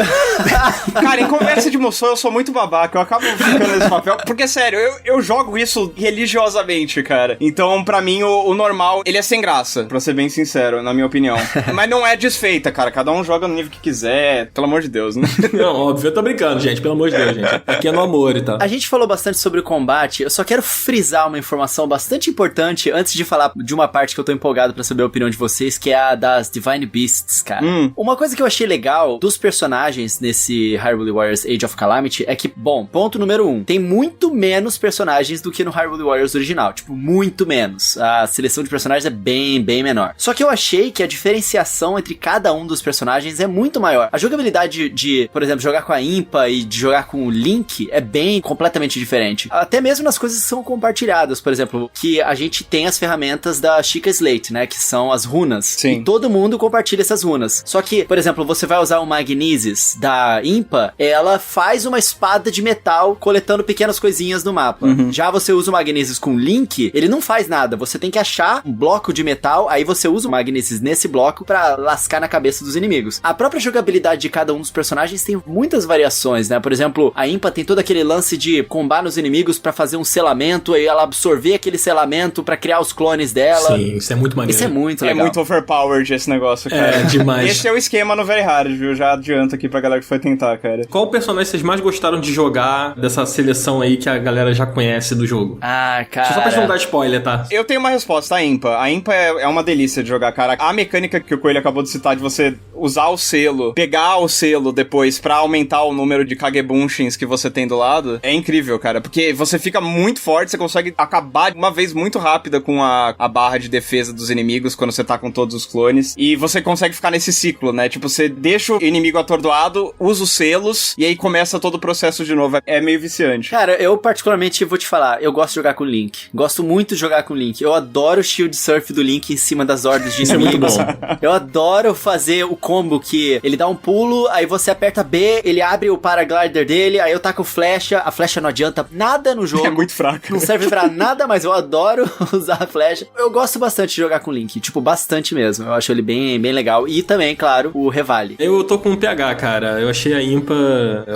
Cara, em conversa de Musou, eu sou muito babaca. Eu acabo ficando nesse papel. Porque, sério, eu jogo isso religiosamente, cara. Então, pra mim, o normal, ele é sem graça, pra ser bem sincero, na minha opinião. Mas não é desfeita, cara. Cada um joga no nível que quiser. Pelo amor de Deus, né? Não, óbvio. Eu tô brincando, gente. Pelo amor de Deus, gente. Aqui é no amor e tal. A gente falou bastante sobre o combate. Eu só quero frisar uma informação bastante importante antes de falar de uma parte que eu tô empolgado pra saber a opinião de vocês, que é a das Divine Beasts, cara. Uma coisa que eu achei legal dos personagens nesse Hyrule Warriors Age of Calamity é que, bom, ponto número 1, tem muito menos personagens do que no Hyrule Warriors original. Tipo, muito menos. A seleção de personagens é bem menor. Só que eu achei que a diferenciação entre cada um dos personagens é muito maior. A jogabilidade de, por exemplo, jogar com a Impa e de jogar com o Link é bem completamente diferente. Até mesmo nas coisas que são compartilhadas, por exemplo, que a gente tem as ferramentas da Sheikah Slate, né, que são as runas. Sim. E todo mundo compartilha essas runas. Só que, por exemplo, você vai usar o Magnesis da Impa, ela faz uma espada de metal coletando pequenas coisinhas no mapa. Já você usa o Magnesis com Link, ele não faz nada. Você tem que achar um bloco de metal, aí você usa o Magnesis nesse bloco pra lascar na cabeça dos inimigos. A própria jogabilidade de cada um dos personagens tem muitas variações, né? Por exemplo, a Impa tem todo aquele lance de combar nos inimigos pra fazer uns selamento e ela absorver aquele selamento pra criar os clones dela. Sim, isso é muito maneiro. Isso é muito legal. É muito overpowered esse negócio, cara. É, demais. Esse é o esquema no Very Hard, viu? Já adianto aqui pra galera que foi tentar, cara. Qual personagem vocês mais gostaram de jogar dessa seleção aí que a galera já conhece do jogo? Ah, cara. Só pra gente não dar spoiler, tá? Eu tenho uma resposta, a Impa. A Impa é uma delícia de jogar, cara. A mecânica que o Coelho acabou de citar de você usar o selo, pegar o selo depois pra aumentar o número de Kagebunshins que você tem do lado, é incrível, cara. Porque você fica muito forte, você consegue acabar de uma vez muito rápida com a barra de defesa dos inimigos quando você tá com todos os clones. E você consegue ficar nesse ciclo, né? Tipo, você deixa o inimigo atordoado, usa os selos, e aí começa todo o processo de novo. É meio viciante. Cara, eu particularmente vou te falar, eu gosto de jogar com o Link. Gosto muito de jogar com o Link. Eu adoro o shield surf do Link em cima das hordas de inimigos. É muito bom. Eu adoro fazer o combo que ele dá um pulo, aí você aperta B, ele abre o paraglider dele, aí eu taco flecha, a flecha não adianta nada no jogo. É muito fraca. Não serve pra nada, mas eu adoro usar a flecha. Eu gosto bastante de jogar com o Link, tipo, bastante mesmo. Eu acho ele bem, bem legal. E também, claro, o Revali. Eu tô com um PH, cara. Eu achei a Impa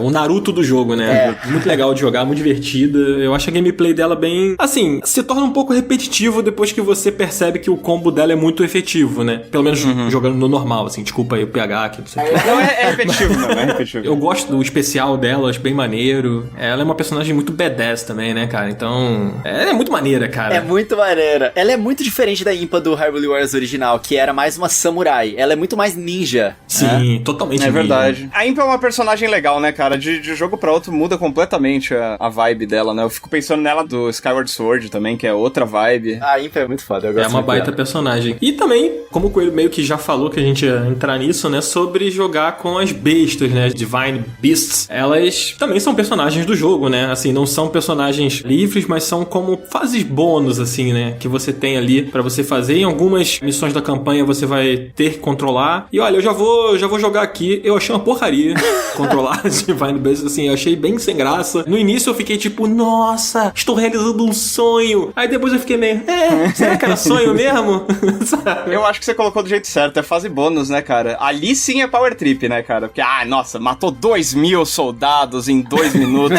o Naruto do jogo, né? Muito legal de jogar, muito divertida. Eu acho a gameplay dela bem... Assim, se torna um pouco repetitivo depois que você percebe que o combo dela é muito efetivo, né? Pelo menos jogando no normal, assim. Desculpa aí o PH, que não sei o que. Não, é repetitivo, não é repetitivo. Eu gosto do especial dela, acho bem maneiro. Ela é uma personagem muito badass também, né, cara? Então, ela é muito maneira, cara. É muito maneira. Ela é muito diferente da Impa do Hyrule Warriors original, que era mais uma samurai. Ela é muito mais ninja. Sim, totalmente ninja. Verdade. A Impa é uma personagem legal, né, cara? De jogo pra outro muda completamente a vibe dela, né? Eu fico pensando nela do Skyward Sword também, que é outra vibe. A Impa é muito foda, eu gosto É uma baita personagem. E também, como o Coelho meio que já falou que a gente ia entrar nisso, né? Sobre jogar com as bestas, né? As Divine Beasts. Elas também são personagens do jogo, né? Assim, não são personagens livres, mas são como fases bônus, assim, né? Que você tem ali pra você fazer. Em algumas missões da campanha você vai ter que controlar. E olha, eu já vou jogar aqui. Eu achei uma porcaria controlar as Divine Beasts, assim. Eu achei bem sem graça. No início eu fiquei tipo, nossa, estou realizando um sonho. Aí depois eu fiquei meio, será que era sonho mesmo? Sabe? Eu acho que você colocou do jeito certo, é fase bônus, né, cara? Ali sim é power trip, né, cara? Porque, nossa, matou 2.000 soldados em 2 minutos.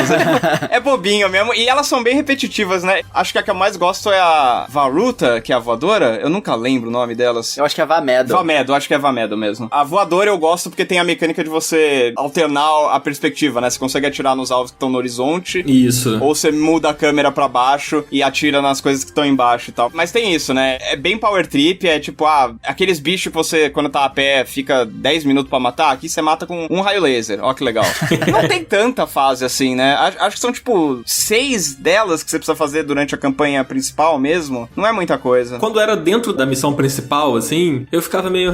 É bobinho mesmo. E elas são bem repetitivas, né? Acho que a que eu mais gosto é a Varuta, que é a voadora. Eu nunca lembro o nome delas. Eu acho que é Vamedo. Vamedo, acho que é Vamedo mesmo. A voadora eu gosto porque tem a mecânica de você alternar a perspectiva, né? Você consegue atirar nos alvos que estão no horizonte. Isso. Ou você muda a câmera pra baixo e atira nas coisas que estão embaixo e tal. Mas tem isso, né? É bem power trip, é tipo, aqueles bichos que você, quando tá a pé, fica 10 minutos pra matar, aqui você mata com um raio laser. Ó que legal. Não tem tanta fase assim, né? Acho que são, tipo, 6 delas que você precisa fazer durante a campanha principal mesmo. Não é muita coisa. Quando era dentro da missão principal, assim, eu ficava meio,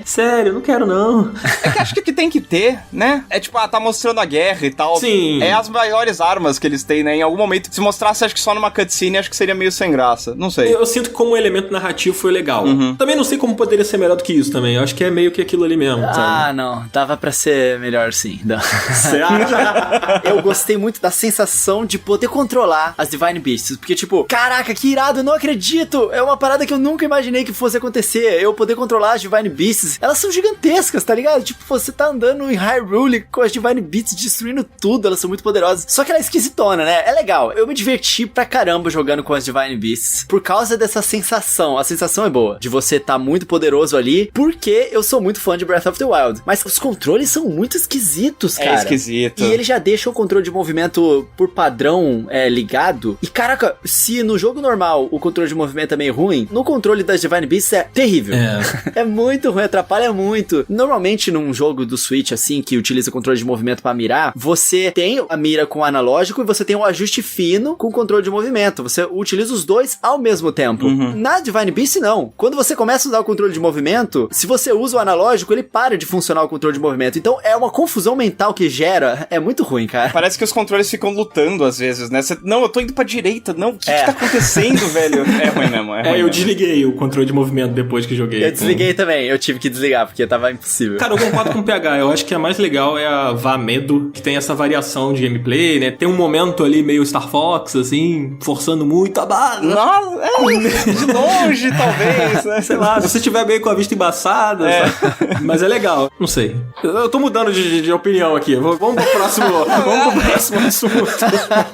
sério, não quero não. É que acho que tem que ter, né? É tipo, tá mostrando a guerra e tal. Sim. É as maiores armas que eles têm, né? Em algum momento, se mostrasse, acho que só numa cutscene, acho que seria meio sem graça. Não sei. Eu sinto que como elemento narrativo foi legal. Também não sei como poderia ser melhor do que isso também. Eu acho que é meio que aquilo ali mesmo, sabe? Não. Dava pra ser melhor sim. Você acha? Eu gostei muito da sensação de poder controlar as Divine Beasts. Porque, tipo, caraca, que irado, eu não acredito. É uma parada que eu nunca imaginei que fosse acontecer. Eu poder controlar as Divine Beasts. Elas são gigantescas, tá ligado? Tipo, você tá andando em Hyrule com as Divine Beasts destruindo tudo. Elas são muito poderosas. Só que ela é esquisitona, né? É legal. Eu me diverti pra caramba jogando com as Divine Beasts. Por causa dessa sensação. A sensação é boa. De você tá muito poderoso ali. Porque eu sou muito fã de Breath of the Wild. Mas os controles são muito esquisitos, cara. É esquisito. E ele já deixa o controle de movimento por padrão ligado. E caraca, se no jogo normal o controle de movimento é meio ruim, no controle das Divine Beasts é terrível. É muito ruim, atrapalha muito. Normalmente num jogo do Switch assim, que utiliza o controle de movimento pra mirar, você tem a mira com o analógico e você tem um ajuste fino com o controle de movimento. Você utiliza os dois ao mesmo tempo. Na Divine Beast não. Quando você começa a usar o controle de movimento, se você usa o analógico, ele para de funcionar o controle de movimento. Então é uma confusão mental que gera. É muito ruim, cara. Parece que os controles ficam lutando às vezes, né? Não, eu tô indo pra direita. Não, o que tá acontecendo, velho? É ruim mesmo. Eu desliguei o controle de movimento depois que joguei. Eu desliguei também. Eu tive que desligar, porque tava impossível. Cara, eu concordo com o PH. Eu acho que a mais legal é a Vamedo, que tem essa variação de gameplay, né? Tem um momento ali meio Star Fox, assim, forçando muito a barra. Nossa, de longe, talvez, né? Sei lá, se você tiver bem com a vista embaçada, sabe? Mas é legal. Não sei. Eu tô mudando de opinião aqui. Vamos pro próximo assunto.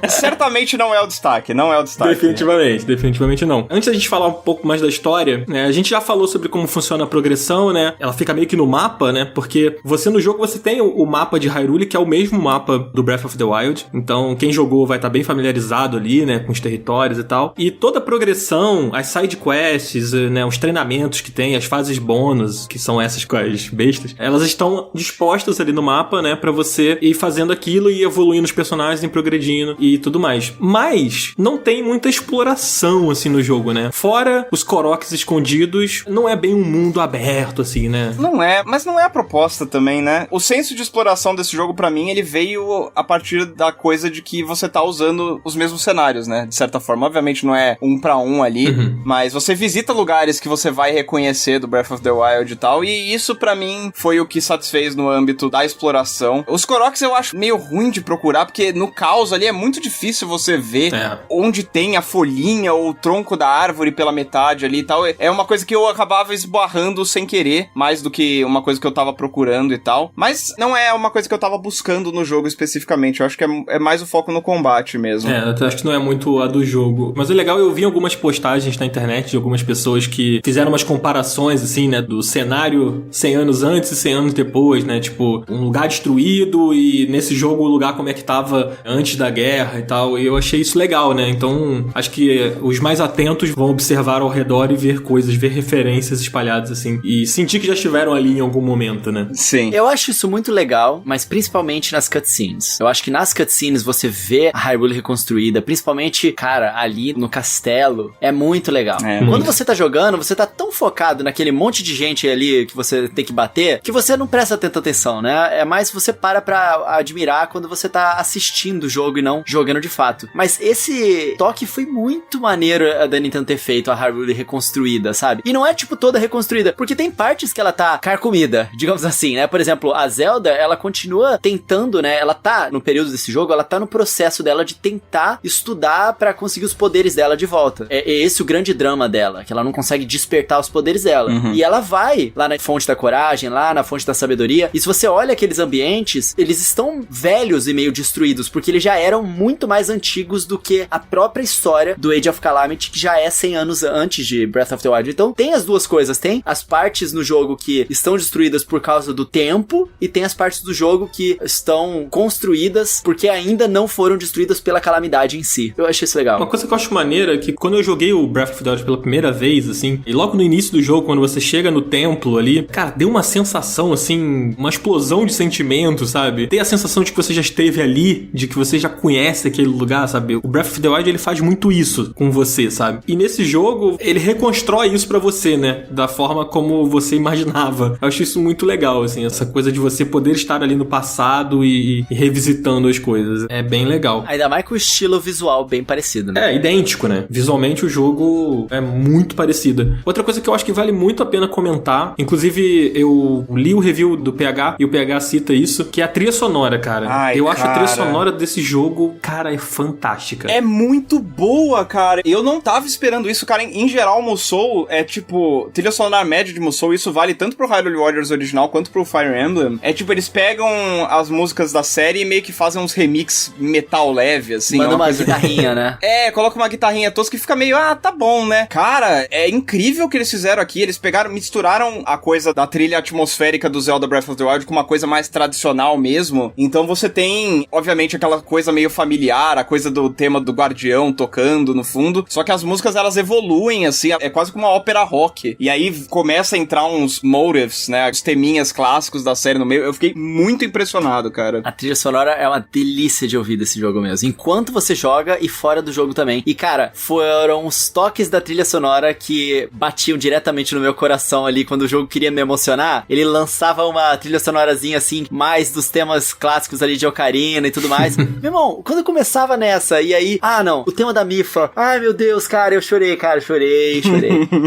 Certamente definitivamente não é o destaque, Definitivamente não. Antes da gente falar um pouco mais da história, né, a gente já falou sobre como funciona a progressão, né? Ela fica meio que no mapa, né? Porque você no jogo você tem o mapa de Hyrule, que é o mesmo mapa do Breath of the Wild. Então, quem jogou vai estar bem familiarizado ali, né, com os territórios e tal. E toda a progressão, as side quests, né, os treinamentos que tem, as fases bônus, que são essas com as bestas, elas estão dispostas ali no mapa, né, pra você ir fazendo aquilo e evoluindo os personagens, e progredindo e tudo mais. Mas não tem muita exploração, assim, no jogo, né? Fora os Koroks escondidos, não é bem um mundo aberto, assim, né? Não é, mas não é a proposta também, né? O senso de exploração desse jogo, pra mim, ele veio a partir da coisa de que você tá usando os mesmos cenários, né? De certa forma. Obviamente não é 1 pra 1 ali, mas você visita lugares que você vai reconhecer do Breath of the Wild e tal, e isso pra mim foi o que satisfez no âmbito da exploração. Os Koroks eu acho meio ruim de procurar, porque no caos ali é muito difícil você ver onde tem a folhinha ou o tronco da árvore pela metade ali e tal. É uma coisa que eu acabava esbarrando sem querer, mais do que uma coisa que eu tava procurando e tal. Mas não é uma coisa que eu tava buscando no jogo especificamente. Eu acho que é mais o foco no combate mesmo. Eu acho que não é muito a do jogo. Mas o legal, eu vi algumas postagens na internet de algumas pessoas que fizeram umas comparações, assim, né, do cenário 100 anos antes e 100 anos depois, né? Tipo, um lugar destruído e nesse jogo o lugar como é que tava antes da guerra e tal. E eu achei isso legal, né? Então, acho que os mais atentos vão observar ao redor e ver coisas, ver referências espalhadas, assim. E sentir que já estiveram ali em algum momento, né? Sim. Eu acho isso muito legal, mas principalmente nas cutscenes. Eu acho que nas cutscenes você vê a Hyrule reconstruída, principalmente, cara, ali no castelo, é muito legal. Quando você tá jogando, você tá tão focado naquele monte de gente ali que você tem que bater, que você não presta tanta atenção, né? É mais você para pra admirar quando você tá assistindo o jogo e não jogando de fato. Mas esse toque foi muito maneiro da Nintendo ter feito a Hyrule reconstruída, sabe? E não é tipo toda reconstruída, porque tem partes que ela tá carcomida, digamos assim, né? Por exemplo, a Zelda, ela continua tentando, né? Ela tá, no período desse jogo, ela tá no processo dela de tentar estudar pra conseguir os poderes dela de volta. É esse o grande drama dela, que ela não consegue despertar os poderes dela. E ela vai lá na fonte da coragem, lá na fonte da sabedoria, e se você olha aqueles ambientes, eles estão velhos e meio destruídos, porque eles já eram muito mais antigos do que a própria história do Age of Calamity, que já é 100 anos antes de Breath of the Wild. Então tem as duas coisas, tem as partes no jogo que estão destruídas por causa do tempo, e tem as partes do jogo que estão construídas porque ainda não foram destruídas pela calamidade em si. Eu achei isso legal. Uma coisa que eu acho maneira é que quando eu joguei o Breath of the Wild pela primeira vez, assim, e logo no início do jogo, quando você chega no templo ali, cara, deu uma sensação, assim, uma explosão de sentimento, sabe? Tem a sensação de que você já esteve ali, de que você já conhece aquele lugar, sabe? O Breath of the Wild, ele faz muito isso com você, sabe? E nesse jogo, ele reconstrói isso pra você, né? Da forma como você imaginava. Eu acho isso muito legal, assim, essa coisa de você poder estar ali no passado e revisitando as coisas. É bem legal. Ainda mais com o estilo visual bem parecido, né? É, idêntico, né? Visualmente o jogo é muito parecido. Outra coisa que eu acho que vale muito a pena comentar, inclusive eu li o review do PH e o PH cita isso, que é a trilha sonora, cara. Eu acho a trilha sonora desse jogo, cara, é fantástica. É muito boa, cara. Eu não tava esperando isso, cara. Em geral, Musou é tipo, trilha sonora média de Musou, isso vale tanto pro Hyrule Warriors original quanto pro Fire Emblem. É tipo, eles pegam as músicas da série e meio que fazem uns remix metal leve, assim. Manda uma guitarrinha, né? Coloca uma guitarrinha tosca que fica meio, tá bom, né? Cara, é incrível o que eles fizeram aqui. Eles misturaram a coisa da trilha atmosférica do Zelda Breath of the Wild com uma coisa mais tradicional mesmo. Então você tem, obviamente, aquela coisa meio familiar, a coisa do tema do guardião tocando no fundo. Só que as músicas, elas evoluem, assim, é quase como uma ópera rock. E aí começa a entrar uns motifs, né? Os teminhas clássicos da série no meio. Eu fiquei muito impressionado, cara. A trilha sonora é uma delícia de ouvir desse jogo mesmo. Enquanto você joga e fora do jogo também. E, cara, foram os toques da trilha sonora que batiam diretamente no meu coração ali quando o jogo queria me emocionar. Ele lançava uma trilha sonorazinha, assim, mais dos temas clássicos ali de Ocarina e tudo mais. Meu irmão, quando eu começava nessa, e aí, não, o tema da Mipha. Ai, meu Deus, cara, eu chorei, cara, chorei.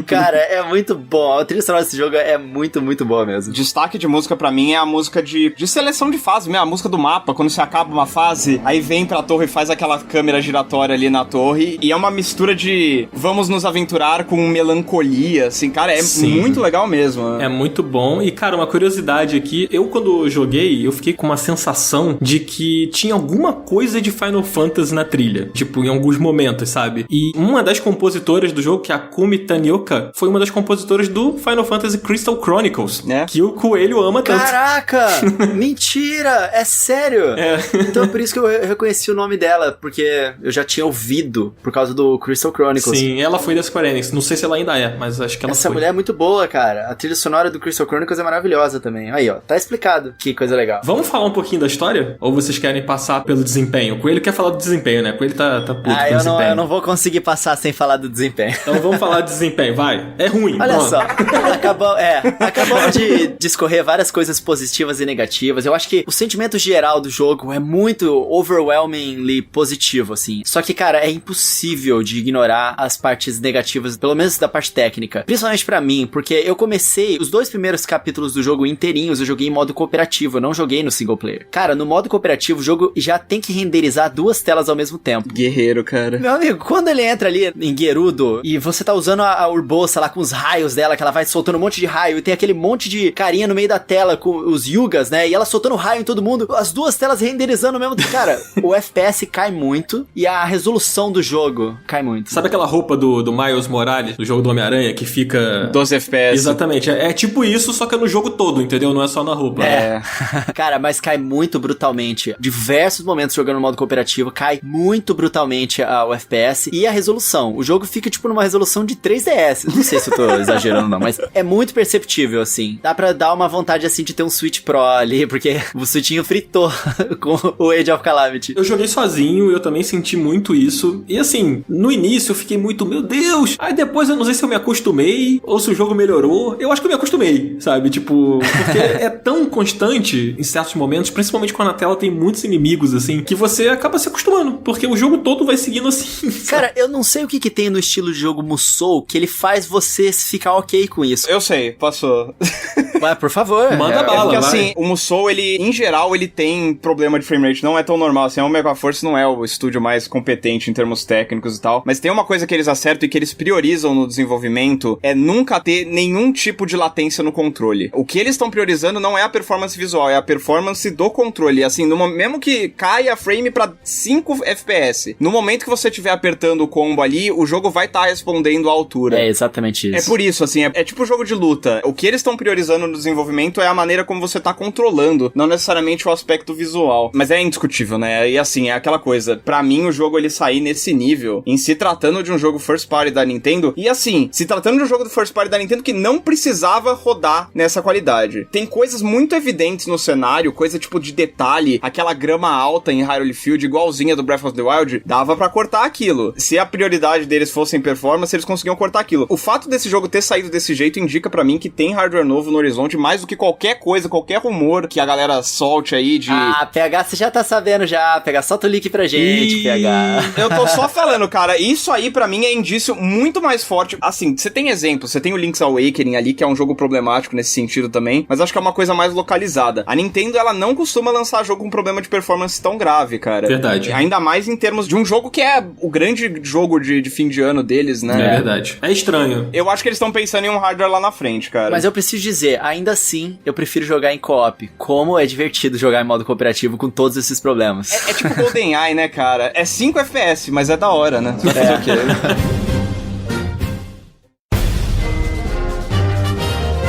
Cara, é muito bom. A trilha sonora desse jogo é muito, muito boa mesmo. Destaque de música pra mim é a música de seleção de fase, mesmo, a música do mapa, quando você acaba uma fase, aí vem pra torre e faz aquela câmera giratória ali na torre, e é uma mistura de vamos nos aventurar com melancolia, assim, cara, é muito legal mesmo. É muito bom, e cara, uma curiosidade aqui, eu quando joguei, eu fiquei com uma sensação de que tinha alguma coisa de Final Fantasy Fantasy na trilha, tipo, em alguns momentos, sabe? E uma das compositoras do jogo, que é a Kumi Tanioka, foi uma das compositoras do Final Fantasy Crystal Chronicles, que o Coelho ama tanto. Caraca! Mentira! É sério? Então por isso que eu reconheci o nome dela, porque eu já tinha ouvido por causa do Crystal Chronicles. Sim, ela foi da Square Enix. Não sei se ela ainda é, mas acho que ela Essa foi. mulher é muito boa, cara. A trilha sonora do Crystal Chronicles é maravilhosa também. Aí, ó, tá explicado. Que coisa legal. Vamos falar um pouquinho da história? Ou vocês querem passar pelo desempenho? O Coelho quer falar do desempenho, né? O Coelho tá puto com o desempenho. Eu não vou conseguir passar sem falar do desempenho. Então vamos falar de desempenho, vai. É ruim. Olha pronto. só, acabamos de discorrer várias coisas positivas e negativas. Eu acho que o sentimento geral do jogo é muito overwhelmingly positivo, assim. Só que, cara, é impossível de ignorar as partes negativas, pelo menos da parte técnica. Principalmente pra mim, porque eu comecei os 2 primeiros capítulos do jogo inteirinhos, eu joguei em modo cooperativo, eu não joguei no single player. Cara, no modo cooperativo, o jogo já tem que renderizar 2 telas ao mesmo tempo. Guerreiro, cara. Meu amigo, quando ele entra ali em Gerudo e você tá usando a Urbosa lá com os raios dela, que ela vai soltando um monte de raio e tem aquele monte de carinha no meio da tela com os Yugas, né? E ela soltando raio em todo mundo, as 2 telas renderizando mesmo. Cara, o FPS cai muito e a resolução do jogo cai muito. Sabe aquela roupa do Miles Morales, do jogo do Homem-Aranha, que fica... 12 FPS. Exatamente. É tipo isso, só que é no jogo todo, entendeu? Não é só na roupa. Cara, mas cai muito brutalmente. Diversos momentos jogando no modo cooperativo, cai muito brutalmente o FPS e a resolução. O jogo fica, tipo, numa resolução de 3DS. Não sei se eu tô exagerando não, mas é muito perceptível, assim. Dá pra dar uma vontade, assim, de ter um Switch Pro ali, porque o Switchinho fritou com o Age of Calamity. Eu joguei sozinho, eu também senti muito isso. E assim, no início eu fiquei muito, meu Deus! Aí depois eu não sei se eu me acostumei ou se o jogo melhorou. Eu acho que eu me acostumei, sabe? Tipo, porque é tão constante em certos momentos, principalmente quando a tela tem muitos inimigos, assim, que você acaba se acostumando, porque o jogo todo vai seguindo assim. Cara, eu não sei o que tem no estilo de jogo Musou que ele faz você ficar ok com isso. Eu sei, passou. Mas, por favor. Manda bala, porque vai. assim, o Musou, ele, em geral, ele tem problema de frame rate, não é tão normal, assim, o Megaforce não é o estúdio mais competente em termos técnicos e tal, mas tem uma coisa que eles acertam e que eles priorizam no desenvolvimento, é nunca ter nenhum tipo de latência no controle. O que eles estão priorizando não é a performance visual, é a performance do controle, assim, mesmo que caia frame pra 5 FPS, no momento que você estiver apertando o combo ali, o jogo vai estar respondendo à altura. É exatamente isso. É por isso, assim, é tipo jogo de luta. O que eles estão priorizando no desenvolvimento é a maneira como você tá controlando, não necessariamente o aspecto visual. Mas é indiscutível, né? E assim, é aquela coisa. Pra mim, o jogo ele sair nesse nível, em se tratando de um jogo first party da Nintendo, e assim, se tratando de um jogo do first party da Nintendo que não precisava rodar nessa qualidade. Tem coisas muito evidentes no cenário, coisa tipo de detalhe, aquela grama alta em Hyrule Field, igualzinha do Breath of the Wild, dava pra cortar aquilo. Se a prioridade deles fosse em performance, eles conseguiam cortar aquilo. O fato desse jogo ter saído desse jeito indica pra mim que tem hardware novo no horizonte, mais do que qualquer coisa, qualquer rumor que a galera solte aí de... Ah, PH, você já tá sabendo já. PH, solta o link pra gente, PH. Eu tô só falando, cara, isso aí pra mim é indício muito mais forte. Assim, você tem exemplos, você tem o Link's Awakening ali, que é um jogo problemático nesse sentido também, mas acho que é uma coisa mais localizada. A Nintendo, ela não costuma lançar jogo com problema de performance tão grave, cara. Verdade. Ainda mais em termos de um jogo que é o grande jogo de fim de ano deles, né? É verdade. É estranho. Eu acho que eles estão pensando em um hardware lá na frente, cara. Mas eu preciso dizer, ainda assim, eu prefiro jogar em co-op. Como é divertido jogar em modo cooperativo com todos esses problemas. É tipo GoldenEye, né, cara? É 5 FPS, mas é da hora, né? Você vai fazer o quê?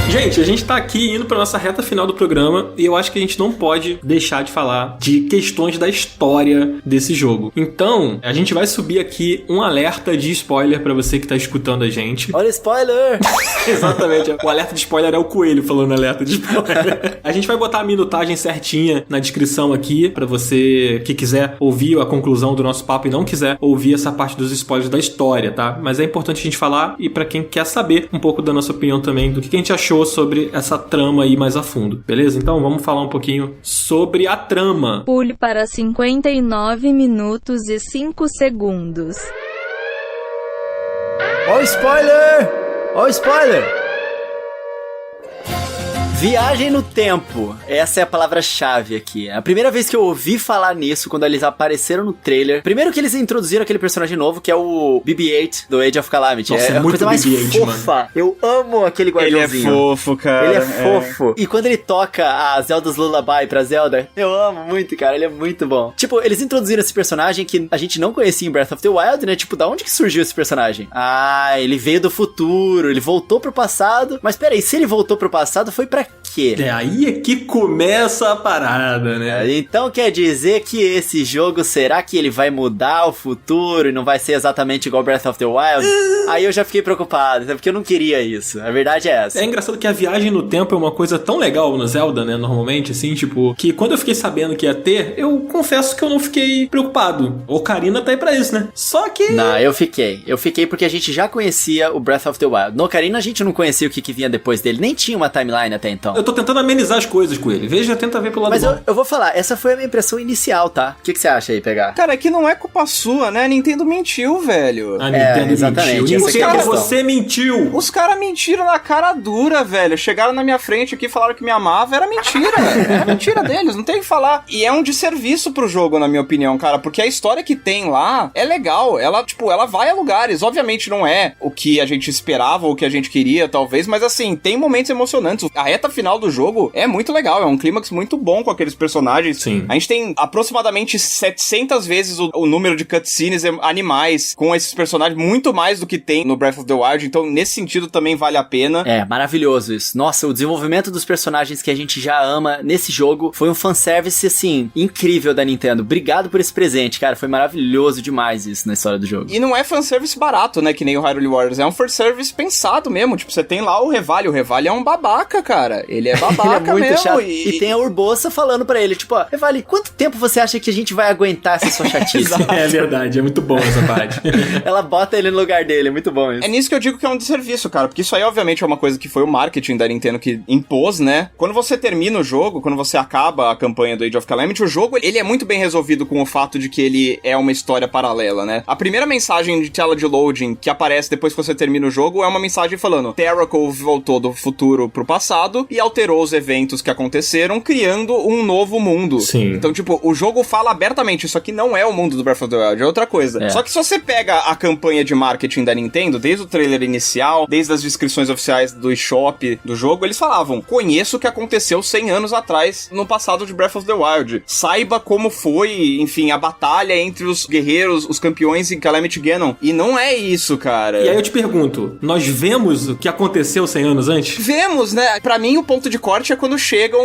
Gente, a gente tá aqui indo pra nossa reta final do programa e eu acho que a gente não pode deixar de falar de questões da história desse jogo. Então, a gente vai subir aqui um alerta de spoiler pra você que tá escutando a gente. Olha o spoiler! Exatamente, o alerta de spoiler é o Coelho falando alerta de spoiler. A gente vai botar a minutagem certinha na descrição aqui pra você que quiser ouvir a conclusão do nosso papo e não quiser ouvir essa parte dos spoilers da história, tá? Mas é importante a gente falar e pra quem quer saber um pouco da nossa opinião também, do que a gente achou sobre essa trama aí mais a fundo, beleza? Então vamos falar um pouquinho sobre a trama. Pule para 59 minutos e 5 segundos. Ó o spoiler! Ó o spoiler! Viagem no tempo. Essa é a palavra-chave aqui. A primeira vez que eu ouvi falar nisso, quando eles apareceram no trailer, primeiro que eles introduziram aquele personagem novo, que é o BB-8 do Age of Calamity. Nossa, é a muito coisa mais BB-8, fofa. mano. Eu amo aquele guardiãozinho. Ele é fofo, cara. Ele é fofo. E quando ele toca a Zelda's Lullaby pra Zelda, eu amo muito, cara. Ele é muito bom. Tipo, eles introduziram esse personagem que a gente não conhecia em Breath of the Wild, né? Tipo, da onde que surgiu esse personagem? Ah, ele veio do futuro, ele voltou pro passado. Mas peraí, se ele voltou pro passado, foi pra quê? É aí é que começa a parada, né? Então quer dizer que esse jogo, será que ele vai mudar o futuro e não vai ser exatamente igual Breath of the Wild? Aí eu já fiquei preocupado, porque eu não queria isso. A verdade é essa. É engraçado que a viagem no tempo é uma coisa tão legal no Zelda, né, normalmente, assim, tipo, que quando eu fiquei sabendo que ia ter, eu confesso que eu não fiquei preocupado. Ocarina tá aí pra isso, né? Só que... Não, eu fiquei porque a gente já conhecia o Breath of the Wild. No Ocarina a gente não conhecia o que vinha depois dele, nem tinha uma timeline até então. Eu tô tentando amenizar as coisas com ele. Veja, tenta ver pelo lado Mas bom. eu vou falar, essa foi a minha impressão inicial, tá? O que você acha aí, pegar? Cara, é que não é culpa sua, né? A Nintendo mentiu, velho. A Nintendo exatamente, mentiu. essa que é a Nintendo, questão. você mentiu. Os caras mentiram na cara dura, velho. Chegaram na minha frente aqui e falaram que me amava. Era mentira, velho. Era mentira deles, não tem o que falar. E é um desserviço pro jogo, na minha opinião, cara. Porque a história que tem lá é legal. Ela, tipo, ela vai a lugares. Obviamente não é o que a gente esperava ou o que a gente queria, talvez. Mas assim, tem momentos emocionantes. A reta final do jogo é muito legal. É um clímax muito bom com aqueles personagens. Sim. A gente tem aproximadamente 700 vezes o número de cutscenes animais com esses personagens. Muito mais do que tem no Breath of the Wild. Então, nesse sentido, também vale a pena. É, maravilhoso isso. Nossa, o desenvolvimento dos personagens que a gente já ama nesse jogo foi um fanservice, assim, incrível da Nintendo. Obrigado por esse presente, cara. Foi maravilhoso demais isso na história do jogo. E não é fanservice barato, né? Que nem o Hyrule Warriors. É um fanservice pensado mesmo. Tipo, você tem lá o Revali. O Revali é um babaca, cara. Ele é babaca ele é muito mesmo. chato. E tem a Urbosa falando pra ele, tipo, ó, Revali, quanto tempo você acha que a gente vai aguentar essa sua chatice? É verdade, é muito bom essa parte. Ela bota ele no lugar dele, é muito bom isso. É nisso que eu digo que é um desserviço, cara. Porque isso aí, obviamente, é uma coisa que foi o marketing da Nintendo que impôs, né? Quando você termina o jogo, quando você acaba a campanha do Age of Calamity, o jogo, ele é muito bem resolvido com o fato de que ele é uma história paralela, né? A primeira mensagem de tela de loading que aparece depois que você termina o jogo é uma mensagem falando: Terracle voltou do futuro pro passado e alterou os eventos que aconteceram, criando um novo mundo. Sim. Então, tipo, o jogo fala abertamente, isso aqui não é o mundo do Breath of the Wild, é outra coisa. É. Só que se você pega a campanha de marketing da Nintendo, desde o trailer inicial, desde as descrições oficiais do eShop do jogo, eles falavam: conheça o que aconteceu 100 anos atrás no passado de Breath of the Wild. Saiba como foi, enfim, a batalha entre os guerreiros, os campeões em Calamity Ganon. E não é isso, cara. E aí eu te pergunto, nós vemos o que aconteceu 100 anos antes? Vemos, né? Pra mim, o ponto de corte é quando chegam...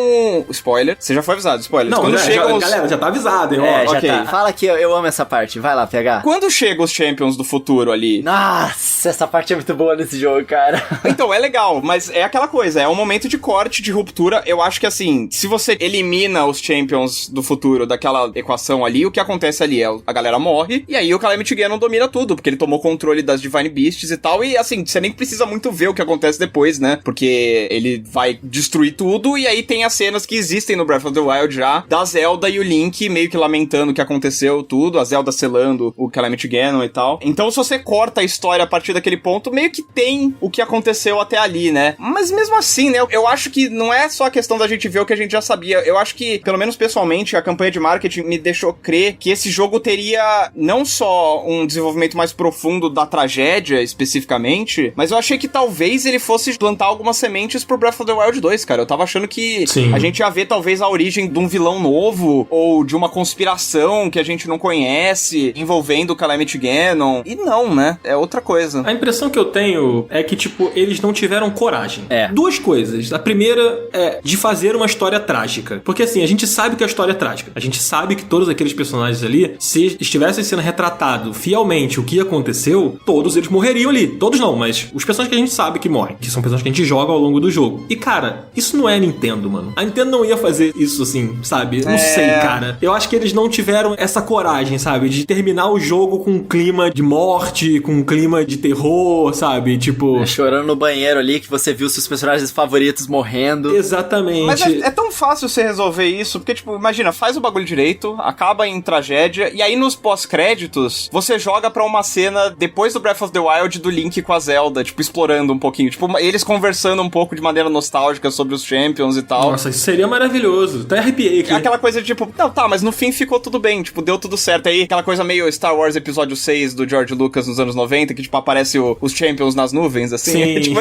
Spoiler. Você já foi avisado, spoiler. Não, quando chegam os... galera, já tá avisado, hein? É, Ó, já ok. tá. Fala que eu amo essa parte. Vai lá, PH. Quando chegam os Champions do futuro ali... Nossa, essa parte é muito boa nesse jogo, cara. Então, é legal, mas é aquela coisa, é um momento de corte, de ruptura. Eu acho que, assim, se você elimina os Champions do futuro daquela equação ali, o que acontece ali é a galera morre, e aí o Calamity Ganon domina tudo, porque ele tomou controle das Divine Beasts e tal, e assim, você nem precisa muito ver o que acontece depois, né? Porque ele vai destruir tudo, e aí tem as cenas que existem no Breath of the Wild já, da Zelda e o Link meio que lamentando o que aconteceu, tudo, a Zelda selando o Calamity Ganon e tal. Então, se você corta a história a partir daquele ponto, meio que tem o que aconteceu até ali, né? Mas mesmo assim, né, eu acho que não é só a questão da gente ver o que a gente já sabia. Eu acho que, pelo menos pessoalmente, a campanha de marketing me deixou crer que esse jogo teria não só um desenvolvimento mais profundo da tragédia, especificamente, mas eu achei que talvez ele fosse plantar algumas sementes pro Breath of the Wild 2, cara. Eu tava achando que Sim. a gente ia ver talvez a origem de um vilão novo, ou de uma conspiração que a gente não conhece, envolvendo o Calamity Ganon. E não, né? É outra coisa. A impressão que eu tenho é que, tipo, eles não tiveram coragem. É. Duas coisas. A primeira é de fazer uma história trágica. Porque, assim, a gente sabe que a história é trágica. A gente sabe que todos aqueles personagens ali, se estivessem sendo retratado fielmente o que aconteceu, todos eles morreriam ali. Todos não, mas os personagens que a gente sabe que morrem. Que são personagens que a gente joga ao longo do jogo. E, cara, isso não é Nintendo, mano. A Nintendo não ia fazer isso, assim, sabe? Não sei, cara. Eu acho que eles não tiveram essa coragem, sabe? De terminar o jogo com um clima de morte, com um clima de terror, sabe? Tipo... Chorando no banheiro ali, que você viu seus personagens favoritos morrendo. Exatamente. Mas é tão fácil você resolver isso, porque, tipo, imagina, faz o bagulho direito, acaba em tragédia, e aí nos pós-créditos, você joga pra uma cena depois do Breath of the Wild do Link com a Zelda, tipo, explorando um pouquinho. Tipo, eles conversando um pouco de maneira nostálgica trágica sobre os Champions e tal. Nossa, isso seria maravilhoso. Até arrepiei aqui. Aquela coisa de tipo, não, tá, mas no fim ficou tudo bem, tipo, deu tudo certo. Aí aquela coisa meio Star Wars Episódio 6 do George Lucas nos anos 90, que tipo, aparece os Champions nas nuvens, assim. Sim. Tipo,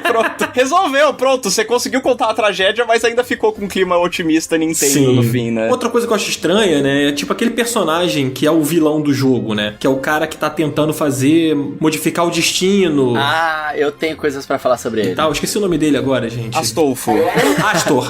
pronto. Resolveu, pronto. Você conseguiu contar a tragédia, mas ainda ficou com um clima otimista Nintendo Sim. no fim, né? Outra coisa que eu acho estranha, né, é tipo aquele personagem que é o vilão do jogo, né? Que é o cara que tá tentando modificar o destino. Ah, eu tenho coisas pra falar sobre ele. Tá, eu esqueci o nome dele agora, gente. Astolfo.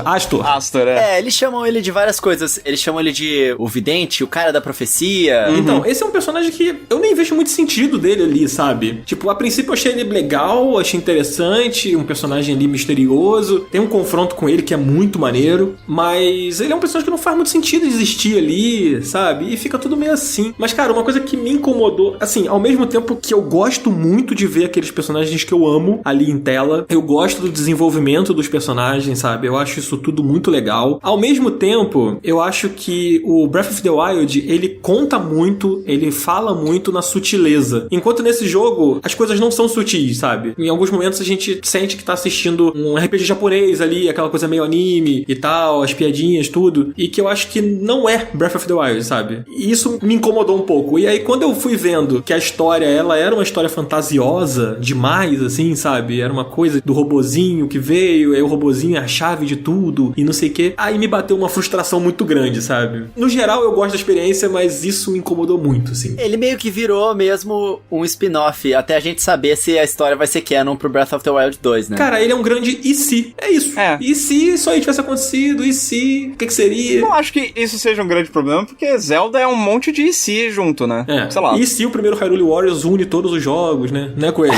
Astor. Eles chamam ele de várias coisas. Eles chamam ele de o vidente, o cara da profecia. Então, esse é um personagem que eu nem vejo muito sentido dele ali, sabe? Tipo, a princípio eu achei ele legal, achei interessante, um personagem ali misterioso, tem um confronto com ele que é muito maneiro, mas ele é um personagem que não faz muito sentido existir ali, sabe? E fica tudo meio assim. Mas, cara, uma coisa que me incomodou, assim, ao mesmo tempo que eu gosto muito de ver aqueles personagens que eu amo ali em tela, eu gosto do desenvolvimento dos personagens, sabe? Eu acho isso tudo muito legal. Ao mesmo tempo, eu acho que o Breath of the Wild, ele conta muito, ele fala muito na sutileza. Enquanto nesse jogo, as coisas não são sutis, sabe? Em alguns momentos a gente sente que tá assistindo um RPG japonês ali, aquela coisa meio anime e tal, as piadinhas, tudo. E que eu acho que não é Breath of the Wild, sabe? E isso me incomodou um pouco. E aí, quando eu fui vendo que a história, ela era uma história fantasiosa demais, assim, sabe? Era uma coisa do robozinho que veio, aí o robozinho é a chave de tudo, e não sei o quê. Aí me bateu uma frustração muito grande, sabe? No geral, eu gosto da experiência, mas isso me incomodou muito, assim. Ele meio que virou mesmo um spin-off, até a gente saber se a história vai ser canon pro Breath of the Wild 2, né? Cara, ele é um grande e se. É isso. É. E se isso aí tivesse acontecido? E se? O que seria? Não acho que isso seja um grande problema, porque Zelda é um monte de si junto, né? Sei lá. E se o primeiro Hyrule Warriors une todos os jogos, né? Né, Coelho?